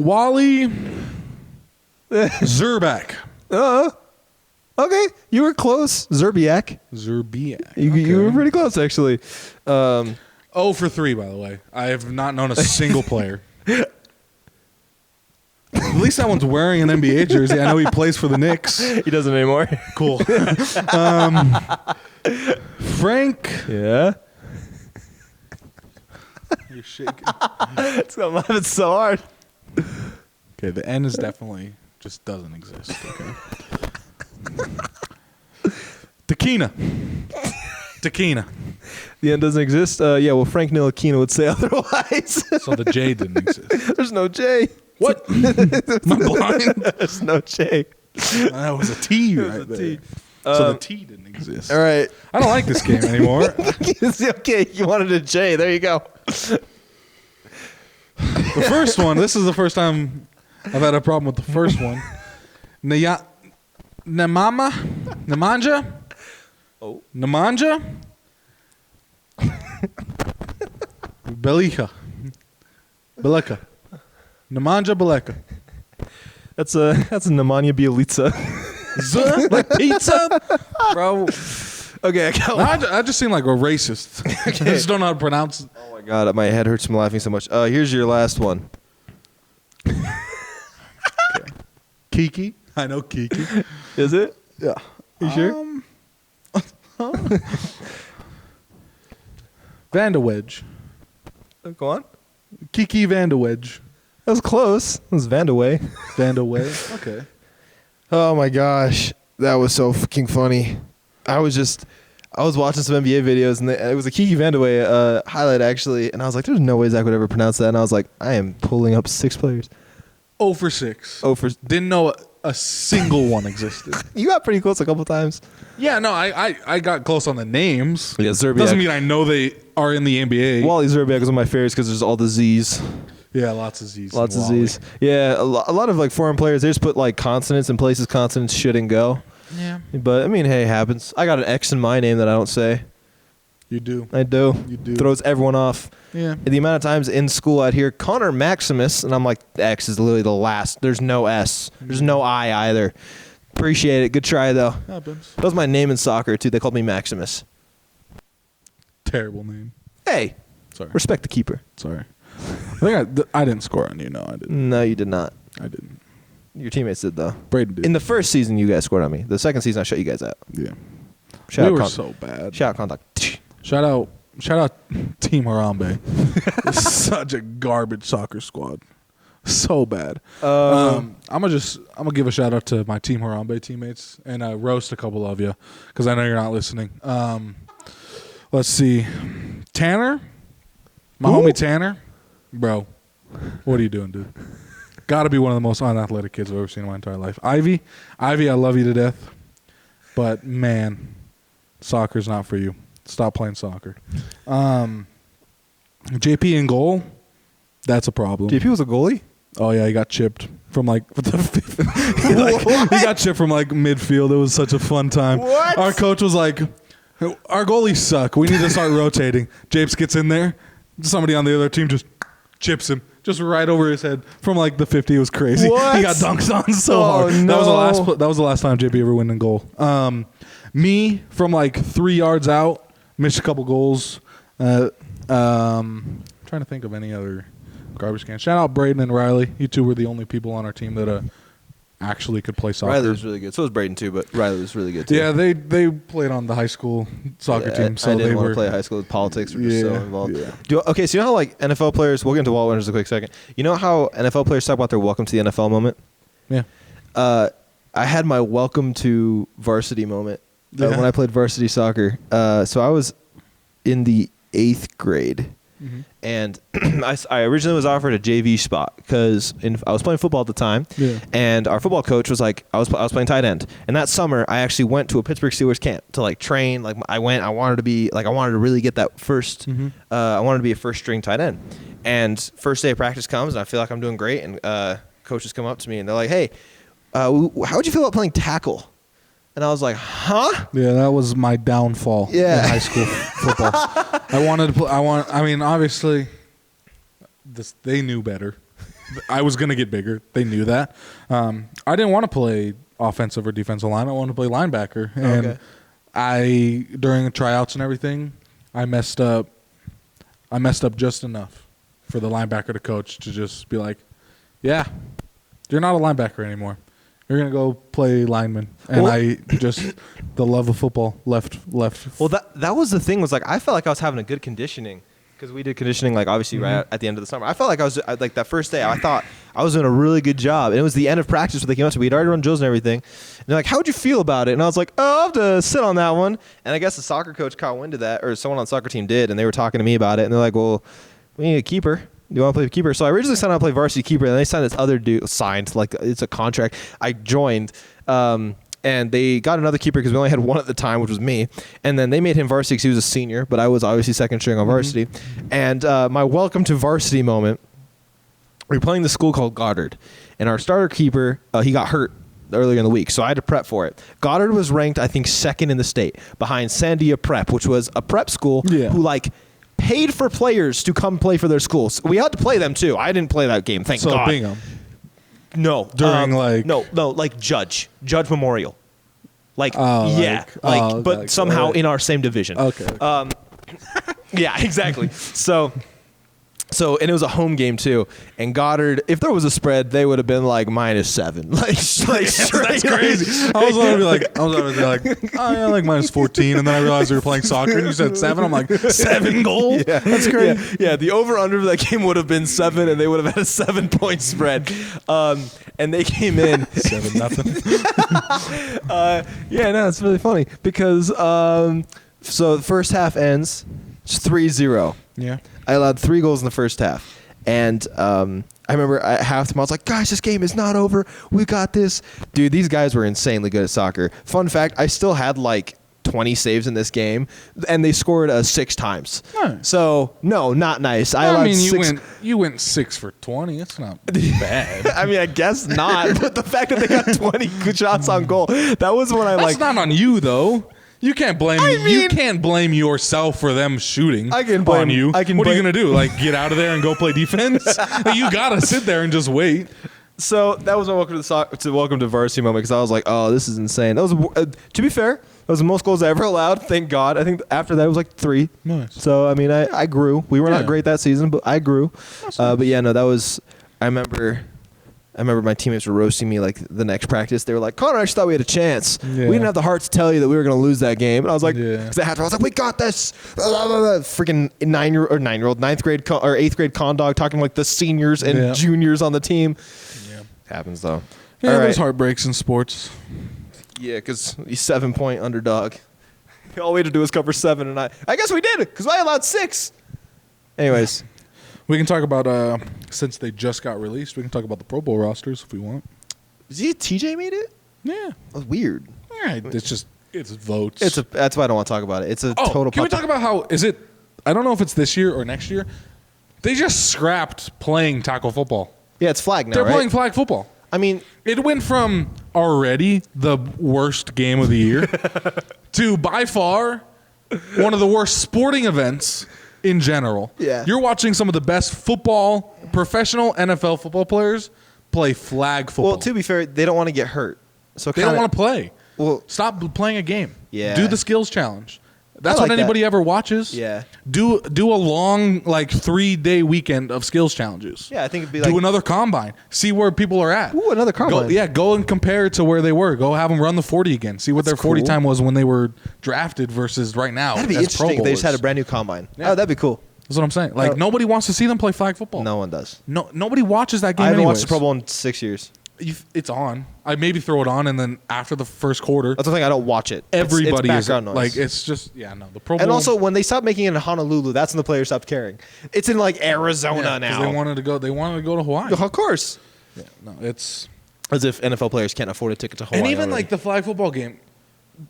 Wally Zerback. Okay, you were close. Zerbiak. Zerbiak. You were pretty close, actually. 0 for 3, by the way. I have not known a single player. At least that one's wearing an NBA jersey. I know he plays for the Knicks. He doesn't anymore. Cool. Frank. Yeah. You're shaking. It's gonna laugh it so hard. Okay, the N is definitely just doesn't exist. Okay. Takina. The end doesn't exist. Yeah, well, Frank Ntilikina would say otherwise. So the J didn't exist. There's no J. What? Am I blind? There's no J. That was a T right there. T. So the T didn't exist. All right. I don't like this game anymore. Okay, you wanted a J. There you go. The first one, this is the first time I've had a problem with the first one. Nemanja? Oh. Nemanja? Belika. Nemanja Beleka. That's a Nemanja Bjelica. Like pizza? Bro. Okay, I got I just seem like a racist. I just don't know how to pronounce it. Oh my god, my head hurts from laughing so much. Here's your last one. Kiki. I know Kiki. Is it? Yeah. You sure? Vandewedge. Go on. Kiki Vandewedge. That was close. It was Vandaway. Vandeway. Okay. Oh my gosh, that was so fucking funny. I was watching some NBA videos and it was a Kiki Vandaway highlight actually, and I was like, "There's no way Zach would ever pronounce that." And I was like, "I am pulling up 6 players." 0 for 6. Oh, for Didn't know a single one existed. you got pretty close a couple times. Yeah, no, I got close on the names. Yeah, Zerbiak. Doesn't mean I know they are in the NBA. Wally Zerbiak was one of my favorites because there's all the Z's. Yeah, lots of Z's. Lots of Wally. Z's. Yeah, a lot of like foreign players, they just put like consonants in places consonants shouldn't go. Yeah. But I mean, hey, it happens. I got an X in my name that I don't say. You do. I do. You do. Throws everyone off. Yeah. The amount of times in school I'd hear Connor Maximus, and I'm like, X is literally the last. There's no S. There's no I either. Appreciate it. Good try, though. Happens. That was my name in soccer, too. They called me Maximus. Terrible name. Hey, Sorry. respect the keeper. Sorry. I think I didn't score on you. No, I didn't. No, you did not. I didn't. Your teammates did, though. Braden did. In the first season, you guys scored on me. The second season, I shut you guys out. yeah. Shout We out were Con- so bad. Shout out contact. Shout out Team Harambe. Such a garbage soccer squad. So bad. I'm gonna give a shout out to my Team Harambe teammates and roast a couple of you because I know you're not listening. Let's see. Tanner, my homie Tanner, bro. What are you doing, dude? Got to be one of the most unathletic kids I've ever seen in my entire life. Ivy, I love you to death, but man, soccer's not for you. Stop playing soccer. JP in goal, that's a problem. JP was a goalie? Oh yeah, he got chipped from like he got chipped from like midfield. It was such a fun time. What? Our coach was like, "Our goalies suck. We need to start rotating." Japes gets in there. Somebody on the other team just chips him, just right over his head from like the 50. It was crazy. What? He got dunked on so hard. No. That was the last time JP ever went in goal. Me from like 3 yards out, missed a couple goals. Trying to think of any other garbage cans. Shout out Braden and Riley. You two were the only people on our team that actually could play soccer. Riley was really good. So was Braden too, but Riley was really good too. Yeah, they played on the high school soccer team. So I didn't they want were to play high school. Politics were just so Yeah, involved. yeah. Okay, so you know how like NFL players, we'll get into wall winners in a quick second. You know how NFL players talk about their welcome to the NFL moment? Yeah. I had my welcome to varsity moment when I played varsity soccer. So I was in the 8th grade. Mm-hmm. And I originally was offered a JV spot because I was playing football at the time, and our football coach was like, I was playing tight end, and that summer I actually went to a Pittsburgh Steelers camp to like train. Like I wanted to really get that first. I wanted to be a first string tight end, and first day of practice comes, and I feel like I'm doing great, and coaches come up to me and they're like, "Hey, how would you feel about playing tackle?" And I was like, huh? Yeah, that was my downfall in high school football. I wanted to play. I mean, obviously, they knew better. I was going to get bigger. They knew that. I didn't want to play offensive or defensive line. I wanted to play linebacker. And during the tryouts and everything, I messed up just enough for the linebacker to coach to just be like, yeah, you're not a linebacker anymore. You're going to go play lineman. And the love of football left. Well, that was the thing, was like, I felt like I was having a good conditioning because we did conditioning, like, obviously right at the end of the summer. I felt like I was, like, that first day, I thought I was doing a really good job. And it was the end of practice where they came up to me. We'd already run drills and everything. And they're like, how'd you feel about it? And I was like, I'll have to sit on that one. And I guess the soccer coach caught wind of that, or someone on the soccer team did, and they were talking to me about it. And they're like, well, we need a keeper. Do you want to play keeper? So I originally signed up to play varsity keeper, and they signed this other dude, like it's a contract. I joined, and they got another keeper because we only had one at the time, which was me. And then they made him varsity because he was a senior, but I was obviously second string on varsity. And my welcome to varsity moment, we were playing this school called Goddard, and our starter keeper, he got hurt earlier in the week, so I had to prep for it. Goddard was ranked, I think, second in the state behind Sandia Prep, which was a prep school who paid for players to come play for their schools. We had to play them too. I didn't play that game, thank God. Bingham. No. During like Judge Memorial. But like, somehow in our same division. Okay. Yeah, exactly. So, and it was a home game too. And Goddard, if there was a spread, they would have been like -7. Like straight. That's crazy. I was going to be like, oh yeah, like -14, and then I realized we were playing soccer, and you said 7. I'm like, 7 goals? Yeah. That's crazy. Yeah, the over/under of that game would have been 7, and they would have had a 7-point spread. And they came in 7-0. It's really funny because so the first half ends, it's 3-0. Yeah. I allowed 3 goals in the first half. And I remember at halftime, I was like, guys, this game is not over. We got this. Dude, these guys were insanely good at soccer. Fun fact, I still had like 20 saves in this game, and they scored 6 times. Nice. So, no, not nice. I mean, you went 6 for 20. It's not bad. I mean, I guess not. But the fact that they got 20 good shots on goal, that was when That's not on you, though. You can't blame you can't blame yourself for them shooting I can blame on you. I can what are you blame- gonna do? Like get out of there and go play defense? You gotta sit there and just wait. So that was my welcome to varsity moment, because I was like, oh, this is insane. That was to be fair, that was the most goals I ever allowed. Thank God. I think after that it was like 3. Nice. So I mean, I grew. We were not great that season, but I grew. But yeah, no, that was. I remember my teammates were roasting me like the next practice. They were like, Connor, I just thought we had a chance. Yeah. We didn't have the heart to tell you that we were going to lose that game. And I was like, Yeah. because I was like, we got this. Freaking 9th grade or 8th grade con dog talking like the seniors and juniors on the team. Yeah. Happens though. Yeah, All there's right. heartbreaks in sports. Yeah, because he's 7-point underdog. All we had to do was cover 7, and I guess we did it because I allowed 6. Anyways, We can talk about since they just got released. We can talk about the Pro Bowl rosters if we want. TJ made it. Yeah, That was weird. all right. It's votes. That's why I don't want to talk about it. It's a total. Can we talk about how is it? I don't know if it's this year or next year. They just scrapped playing tackle football. Yeah, it's flag now. They're right? playing flag football. I mean, It went from already the worst game of the year to by far one of the worst sporting events in general. Yeah. You're watching some of the best football, professional NFL football players play flag football. well, to be fair, they don't want to get hurt, so they don't want to play. Well, Stop playing a game. Yeah. Do the skills challenge. That's I like what anybody ever watches. Yeah. Do a long 3-day weekend of skills challenges. Yeah, I think it'd be Do like another combine. See where people are at. Ooh, another combine. Go and compare to where they were. Go have them run the 40 again. See what That's their 40 cool. time was when they were drafted versus right now. That'd be as interesting. Pro If they just had a Bowlers. brand new combine. Yeah. Oh, that'd be cool. That's what I'm saying. Like nobody wants to see them play flag football. No one does. No, nobody watches that game. I haven't anyways. watched the Pro Bowl in 6 years. It's on. I maybe throw it on, and then after the first quarter, That's the thing. I don't watch it. everybody it's is background noise. like, it's just the Pro Bowl. and also, when they stopped making it in Honolulu, that's when the players stopped caring. It's in like Arizona 'cause now. They wanted to go to Hawaii. Of course. No, it's As if NFL players can't afford a ticket to Hawaii. and even already. like the flag football game,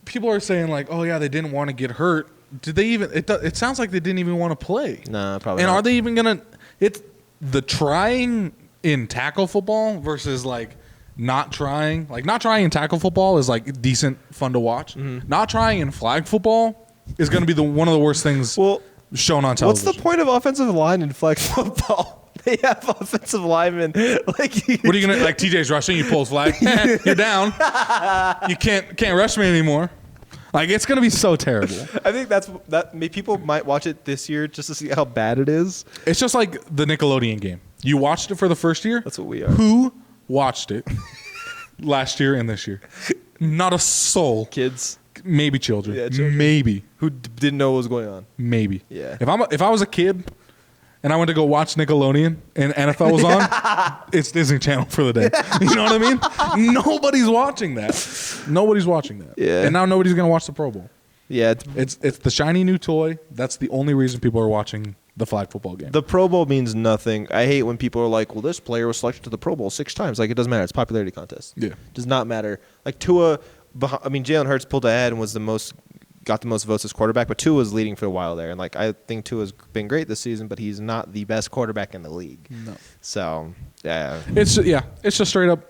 people are saying like, oh yeah, they didn't want to get hurt. Did they even? It sounds like they didn't even want to play. Nah, probably And not. are they even gonna? It's the trying in tackle football versus like not trying. Like not trying in tackle football is like decent fun to watch. Mm-hmm. Not trying in flag football is going to be one of the worst things Well, shown on what's television. the point of offensive line in flag football? They have offensive linemen. Like, What are you gonna like? TJ's rushing, you pull his flag, you're down. You can't rush me anymore. Like it's gonna be so terrible. I think people might watch it this year just to see how bad it is. It's just like the Nickelodeon game. You watched it for the first year. That's what we are. Who watched it last year and this year? Not a soul. Kids Maybe children. Yeah, children. Maybe. who didn't know what was going on. Maybe. Yeah. If I was a kid and I went to go watch Nickelodeon and NFL was on, it's Disney Channel for the day. You know what I mean? Nobody's watching that. Nobody's watching that. Yeah. And now nobody's gonna watch the Pro Bowl. Yeah, It's the shiny new toy. That's the only reason people are watching the flag football game. the Pro Bowl means nothing. I hate when people are like, "Well, this player was selected to the Pro Bowl 6 times." Like, it doesn't matter. It's a popularity contest. Yeah. Does not matter. Like Tua, Jalen Hurts pulled ahead and got the most votes as quarterback, but Tua was leading for a while there. And like, I think Tua's been great this season, but he's not the best quarterback in the league. No. So, yeah. It's just straight up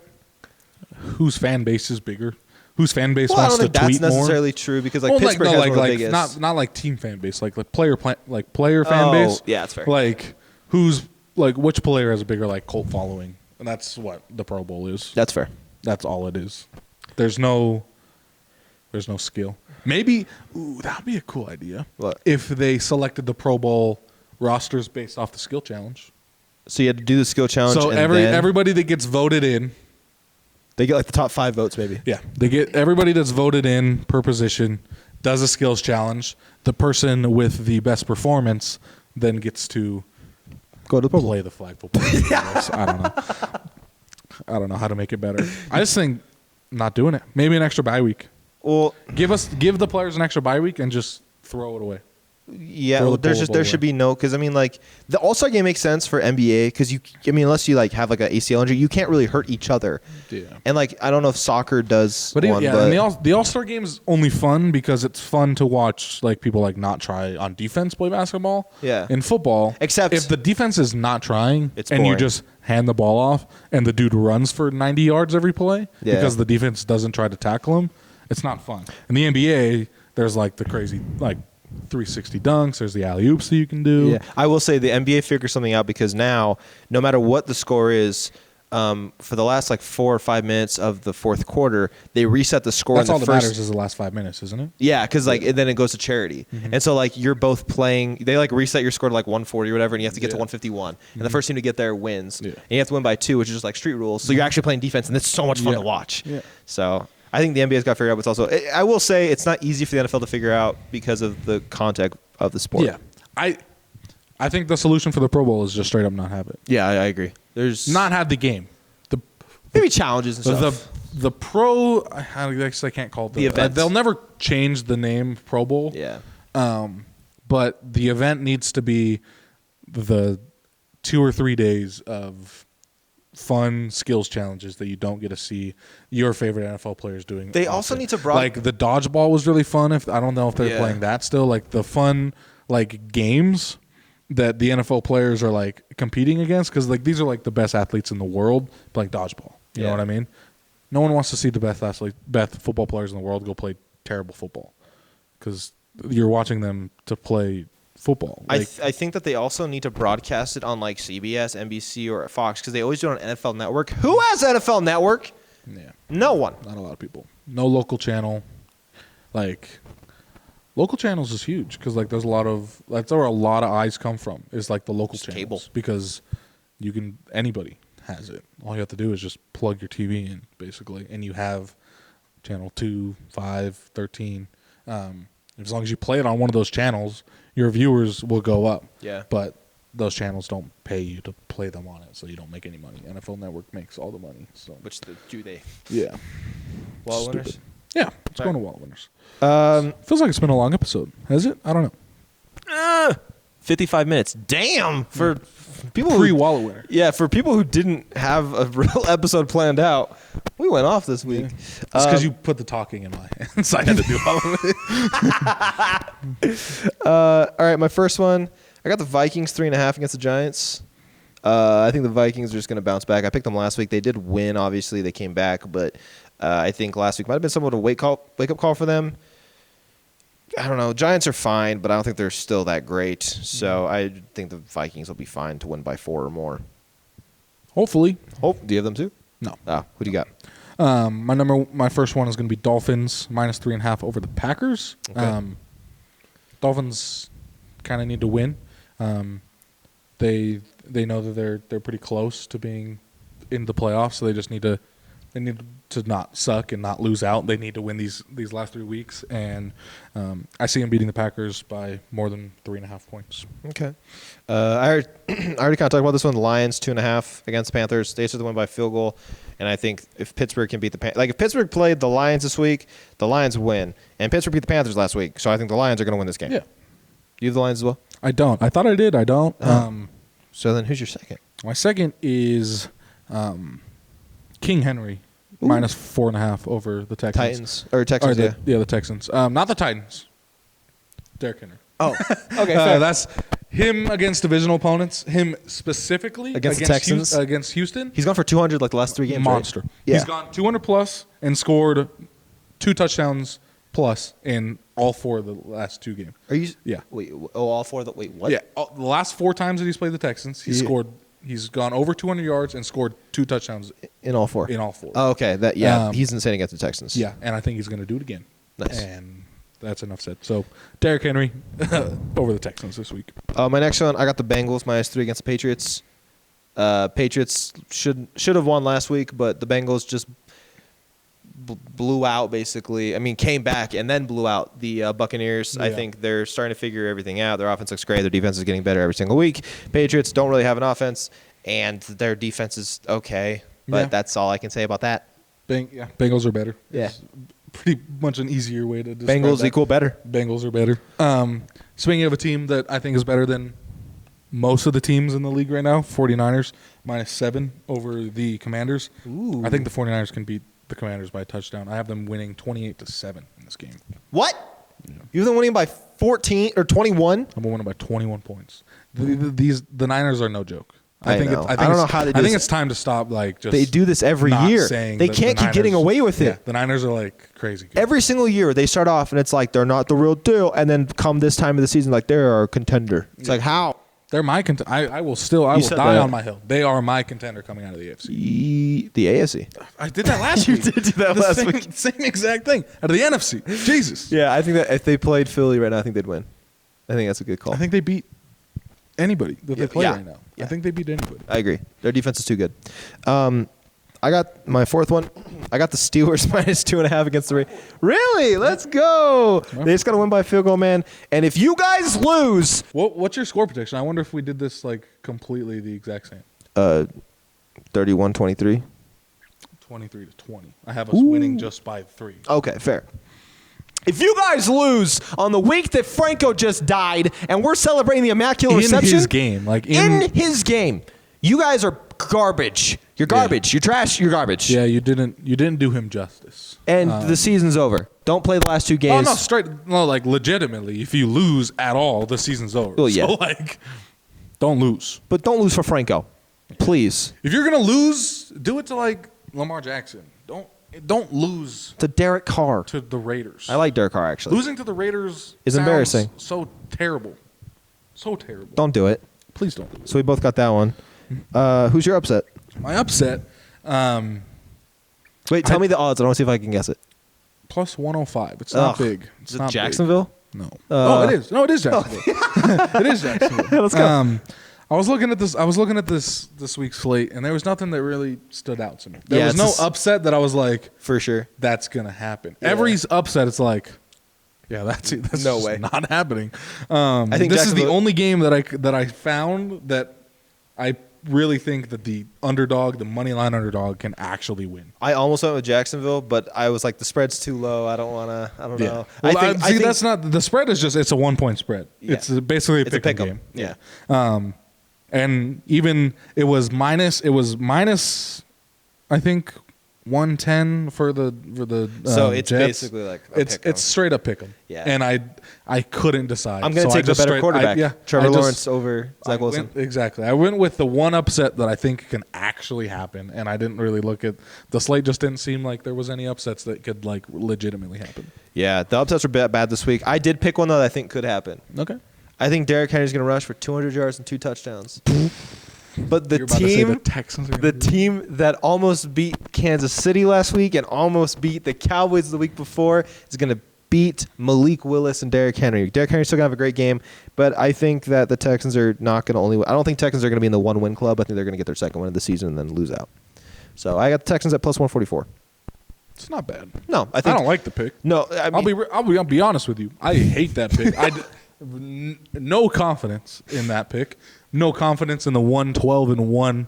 whose fan base is bigger, whose fan base Well, I wants don't to think that's tweet more. necessarily true because like Pittsburgh has one of the biggest. not like team fan base, like player fan base. Yeah, that's fair. Like who's like which player has a bigger like cult following, and that's what the Pro Bowl is. That's fair. That's all it is. There's no skill. Maybe that would be a cool idea. What? If they selected the Pro Bowl rosters based off the skill challenge? So you had to do the skill challenge. So and then everybody that gets voted in, they get like the top 5 votes, maybe. yeah, they get everybody that's voted in per position does a skills challenge. The person with the best performance then gets to Go to the Pro Bowl. play the flag football. I don't know. I don't know how to make it better. I just think not doing it. Maybe an extra bye week. Well, Give the players an extra bye week and just throw it away. yeah, Throw well, the Pro Bowl there should be no, because I mean, like the All-Star game makes sense for NBA because unless you like have like an ACL injury, you can't really hurt each other. Yeah. And like I don't know if soccer does But one, yeah, but and the All-Star game is only fun because it's fun to watch like people like not try on defense play basketball. Yeah. In football, Except- if the defense is not trying It's and you boring. just hand the ball off and the dude runs for 90 yards every play Yeah. because the defense doesn't try to tackle him, it's not fun. In the NBA, there's like the crazy like 360 dunks. There's the alley oops that you can do. yeah, I will say the NBA figured something out because now no matter what the score is. For the last like 4 or 5 minutes of the fourth quarter, they reset the score. That's in all the that first, matters is the last 5 minutes, isn't it? Yeah, because like and then it goes to charity, and so like you're both playing. They like reset your score to like 140 or whatever, and you have to get to Yeah. 151, and the first team to get there wins. Yeah. And you have to win by 2, which is just like street rules. So you're actually playing defense, and it's so much fun Yeah. to watch. Yeah. So I think the NBA's got figured out, but it's also I will say it's not easy for the NFL to figure out because of the contact of the sport. Yeah. I think the solution for the Pro Bowl is just straight up not have it. Yeah, I agree. There's Not have the game. maybe challenges and stuff. The pro, I guess I can't call it The event. they'll never change the name Pro Bowl. Yeah. But the event needs to be the 2 or 3 days of fun skills challenges that you don't get to see your favorite NFL players doing. They also need to like the dodgeball was really fun. If I don't know if they're Yeah. playing that still, like the fun like games that the NFL players are like competing against, because like these are like the best athletes in the world playing dodgeball. You know Yeah. what I mean? No one wants to see the best football players in the world go play terrible football, because you're watching them to play football. I think that they also need to broadcast it on like CBS, NBC, or Fox, because they always do it on NFL Network. Who has NFL Network? yeah, No one. not a lot of people. No local channel. Like local channels is huge, because like there's a lot of that's where a lot of eyes come from. Is like the local Just channels, cable. because anybody has it. All you have to do is just plug your TV in, basically, and you have channel 2, 5, 13. As long as you play it on one of those channels, your viewers will go up. Yeah. But those channels don't pay you to play them on it, so you don't make any money. NFL Network makes all the money. So Do they? yeah, Wallet Stupid. winners? Yeah, it's All going right. to wallet winners. Feels like it's been a long episode. Has it? I don't know. 55 minutes. Damn. For people Pre who, wallet winner. yeah, for people who didn't have a real episode planned out, we went off this week. It's because you put the talking in my hands. I had to do all of it. All right, my first one. I got the Vikings 3.5 against the Giants. I think the Vikings are just going to bounce back. I picked them last week. They did win. Obviously, they came back, but I think last week might have been somewhat of a wake up call for them. I don't know. Giants are fine, but I don't think they're still that great. So I think the Vikings will be fine to win by 4 or more. Hopefully. Oh, do you have them too? No. Who do you got? My first one is going to be Dolphins minus 3.5 over the Packers. Okay. Dolphins kind of need to win. They know that they're pretty close to being in the playoffs, so they just need to not suck and not lose out. They need to win these last 3 weeks, and I see them beating the Packers by more than 3.5 points. Okay. I already kind of talked about this one. The Lions 2.5 against the Panthers. They should win by field goal. And I think if Pittsburgh can beat the Panthers, like if Pittsburgh played the Lions this week, the Lions win. And Pittsburgh beat the Panthers last week, so I think the Lions are going to win this game. Yeah. You have the Lions as well? I don't. I thought I did. I don't. So then who's your second? My second is King Henry minus 4.5 over the Texans. Titans or Texans? The Texans. Not the Titans. Derrick Henry. Oh, okay. Fair. That's him against divisional opponents. Him specifically Against the Texans? Against Houston. He's gone for 200 like the last 3 games. Monster. Right? Yeah. He's gone 200 plus and scored 2 touchdowns plus in all 4 of the last 2 games. Are you? Yeah. Wait. Oh, all 4 of the. Wait. What? Yeah. The last 4 times that he's played the Texans, he's gone over 200 yards and scored 2 touchdowns In all 4. in all 4. Oh, okay. He's insane against the Texans. Yeah, and I think he's going to do it again. Nice. And that's enough said. So, Derrick Henry over the Texans this week. My next one, I got the Bengals minus 3 against the Patriots. Patriots should have won last week, but the Bengals just blew out basically. I mean, came back and then blew out the Buccaneers. Yeah. I think they're starting to figure everything out. Their offense looks great. Their defense is getting better every single week. Patriots don't really have an offense, and their defense is okay. But Yeah. that's all I can say about that. Bengals are better. Yeah. It's pretty much an easier way to describe Bengals that. equal better. Bengals are better. Speaking of a team that I think is better than most of the teams in the league right now, 49ers minus 7 over the Commanders. Ooh. I think the 49ers can beat the Commanders by a touchdown. I have them winning 28-7 in this game. What? You have them winning by 14 or 21? I'm winning by 21 points. The Niners are no joke. I know. I don't know how they do I think this. it's time to stop. Like just They do this every not year. saying They that can't the keep getting Niners- away with it. Yeah, the Niners are like crazy good. Every single year they start off and it's like they're not the real deal, and then come this time of the season like they're a contender. It's like how? They're my contender. I will die said on that. my hill. They are my contender coming out of the AFC. The AFC. I did that last You week. did do that The last same, week. Same exact thing out of the NFC. Jesus. Yeah, I think that if they played Philly right now, I think they'd win. I think that's a good call. I think they beat anybody that they play yeah. right now. Yeah. I think they beat anybody. I agree. Their defense is too good. I got my fourth one. I got the Steelers minus 2.5 against the Ravens. Really? Let's go. They just got to win by field goal, man. And if you guys lose, What's your score prediction? I wonder if we did this like completely the exact same. 31-23. 23-23. 23-20. I have us winning just by 3. Okay, fair. If you guys lose on the week that Franco just died and we're celebrating the Immaculate Reception. In his game. In his game. You guys are garbage. You're garbage. You're trash. You're garbage. Yeah, you didn't do him justice. And the season's over. Don't play the last 2 games. Like legitimately, if you lose at all, the season's over. Well, yeah. So don't lose. But don't lose for Franco. Please. If you're gonna lose, do it to like Lamar Jackson. Don't lose To Derek Carr. to the Raiders. I like Derek Carr, actually. Losing to the Raiders is sounds embarrassing. So terrible. So terrible. Don't do it. Please don't lose. So we both got that one. Who's your upset? My upset, Wait, tell me the odds. I want to see if I can guess it. plus 105. It's not big. It's Is it not big. Jacksonville? No. It is. No, it is Jacksonville. It is Jacksonville. Let's go. I was looking at this week's slate, and there was nothing that really stood out to me. There was no upset that I was like, For sure. that's gonna happen. Every upset, it's like, yeah, that's No just way. not happening. I think this is the Jacksonville- only game that I found that I really think that the money line underdog, can actually win. I almost went with Jacksonville, but I was like, the spread's too low. I don't know. Well, I think that's not the spread. Is just it's a 1-point spread. Yeah. It's basically a It's a pick 'em pick 'em. game. Yeah. And even it was minus. I think 110 for the. So it's Jets. basically like a pick 'em. it's straight up pick 'em. Yeah. And I couldn't decide. I'm going to So I take the just better quarterback. Trevor Lawrence over Zach Wilson. Exactly. I went with the one upset that I think can actually happen, and I didn't really look at the slate. Just didn't seem like there was any upsets that could like legitimately happen. Yeah, the upsets were bad this week. I did pick one that I think could happen. Okay. I think Derrick Henry's going to rush for 200 yards and 2 touchdowns. But the You're about to say team, the Texans are the gonna do it? team that almost beat Kansas City last week and almost beat the Cowboys the week before is going to beat Malik Willis and Derrick Henry. Derrick Henry's still going to have a great game, but I think that the Texans are not going to only. I don't think Texans are going to be in the 1-win club. I think they're going to get their second win of the season and then lose out. So I got the Texans at plus 144. It's not bad. No, I think I don't like the pick. No, I mean, I'll be honest with you. I hate that pick. No confidence in that pick. No confidence in the 1-12-1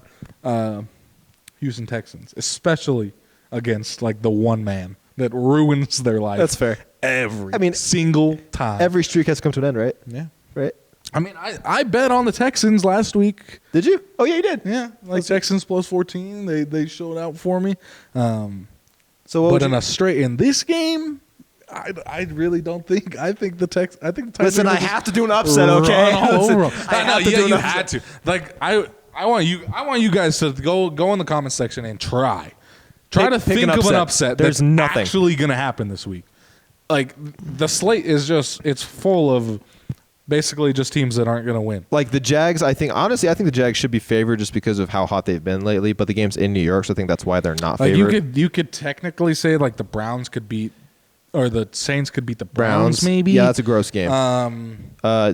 Houston Texans, especially against like the one man that ruins their life. That's fair. Every single time. Every streak has come to an end, right? Yeah. Right. I mean, I bet on the Texans last week. Did you? Oh yeah, you did. Yeah, like Texans plus 14. They showed out for me. So what But would in you, a straight in this game, I really don't think. I think the Texans. listen, I have to do an upset, run okay? all over 'em. I have to do an you upset. had to. Like I want you guys to go in the comment section and try Pick to think an of an upset. upset There's that's nothing. actually going to happen this week. Like the slate is it's full of basically just teams that aren't going to win. Like the Jags, I think the Jags should be favored just because of how hot they've been lately. But the game's in New York, so I think that's why they're not Like favored. you could technically say like the Browns could beat, or the Saints could beat the Browns maybe. Yeah, that's a gross game.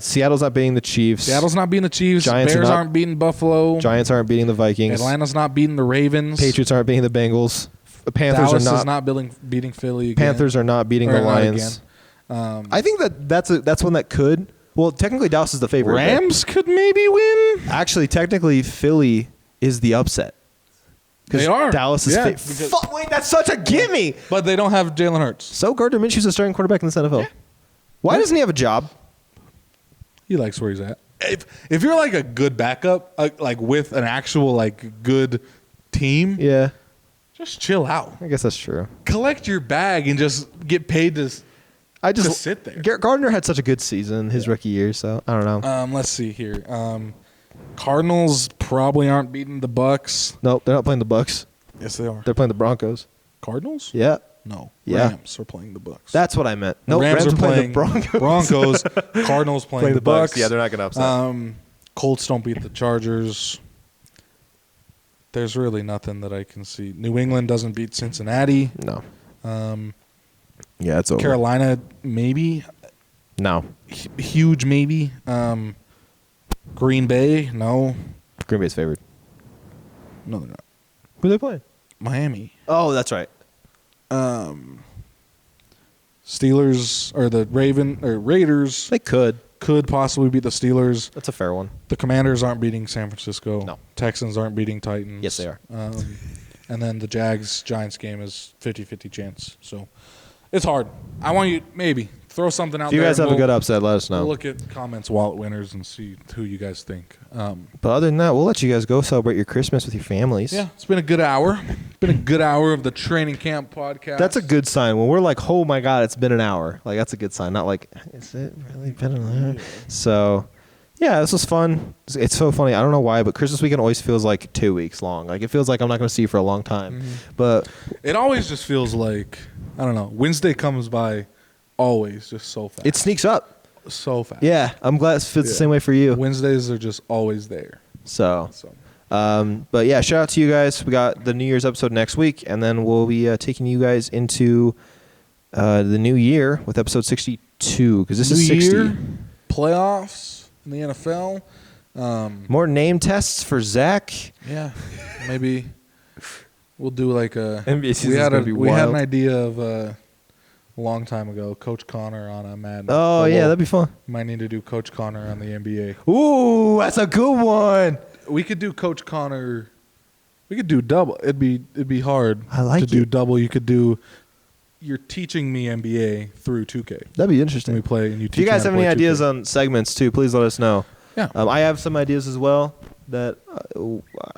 Seattle's not beating the Chiefs. Seattle's not beating the Chiefs. Giants Bears are not- aren't beating Buffalo. Giants aren't beating the Vikings. Atlanta's not beating the Ravens. Patriots aren't beating the Bengals. The Panthers Dallas are is not beating Philly again. Panthers are not beating Or the not Lions. again. I think that's one that could. Well, technically Dallas is the favorite. but Rams could maybe win. Actually, technically Philly is the upset. 'Cause They are. Dallas is Yeah, favorite. Wait, that's such a gimme. But they don't have Jalen Hurts. So Gardner Minshew's a starting quarterback in this NFL. Why doesn't he have a job? He likes where he's at. If you're like a good backup, like with an actual like good team, Yeah, just chill out. I guess that's true. Collect your bag and just get paid to. I just Just sit there. Gardner had such a good season his rookie year, so I don't know. Let's see here. Cardinals probably aren't beating the Bucks. Nope, they're not playing the Bucks. Yes, they are. They're playing the Broncos. Cardinals? Yeah, No. Yeah. Rams are playing the Bucks. that's what I meant. The No, Rams are playing the playing Broncos. Cardinals playing, Playing the Bucks. Yeah, they're not going to upset. Colts don't beat the Chargers. There's really nothing that I can see. New England doesn't beat Cincinnati. No. Yeah, it's over. Carolina, maybe. No. Huge, maybe. Green Bay, no. Green Bay's favored. No, they're not. Who are they playing? Miami. Oh, that's right. Steelers or the Raiders They could. could possibly beat the Steelers. That's a fair one. The Commanders aren't beating San Francisco. No. Texans aren't beating Titans. Yes, they are. and then the Jags-Giants game is 50-50 chance. So it's hard. I want you maybe throw something out If you there. guys have a good upset, let us know. We'll look at comments, wallet winners, and see who you guys think. But other than that, we'll let you guys go celebrate your Christmas with your families. Yeah, it's been a good hour. Been a good hour of the training camp podcast. That's a good sign. When we're like, oh my God, it's been an hour. Like, that's a good sign. Not like, is it really been an hour? So, yeah, this was fun. It's so funny. I don't know why, but Christmas weekend always feels like 2 weeks long. Like, it feels like I'm not going to see you for a long time. But It always just feels like, I don't know, Wednesday comes by always just so fast. it sneaks up. so fast. Yeah, I'm glad it fits the same way for you. Wednesdays are just always there. So. But yeah, shout out to you guys. We got the New Year's episode next week, and then we'll be taking you guys into the new year with episode 62, because this is 60. Year, playoffs in the NFL. More name tests for Zach. Yeah, maybe we'll do like a. NBA season's we had gonna be we had an wild. idea of a long time ago. Coach Connor on a Madden. Oh yeah, that'd be fun. Might need to do Coach Connor on the NBA. Ooh, that's a good one. We could do Coach Connor. We could do double. It'd be hard. I like to do it. double. You could do. You're teaching me NBA through 2K. That'd be And interesting. we play, and you If teach you me guys how to have any play ideas 2K. on segments too, please let us know. Yeah. I have some ideas as well that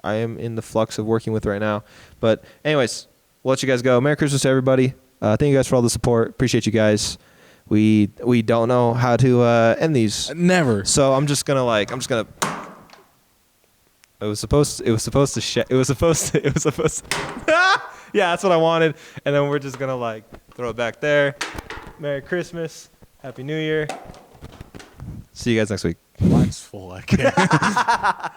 I am in the flux of working with right now. But anyways, we'll let you guys go. Merry Christmas to everybody. Thank you guys for all the support. Appreciate you guys. We don't know how to end these. Never. So I'm just gonna. It was supposed to. Yeah, that's what I wanted. And then we're just gonna throw it back there. Merry Christmas. Happy New Year. See you guys next week. Mine's full. I can't.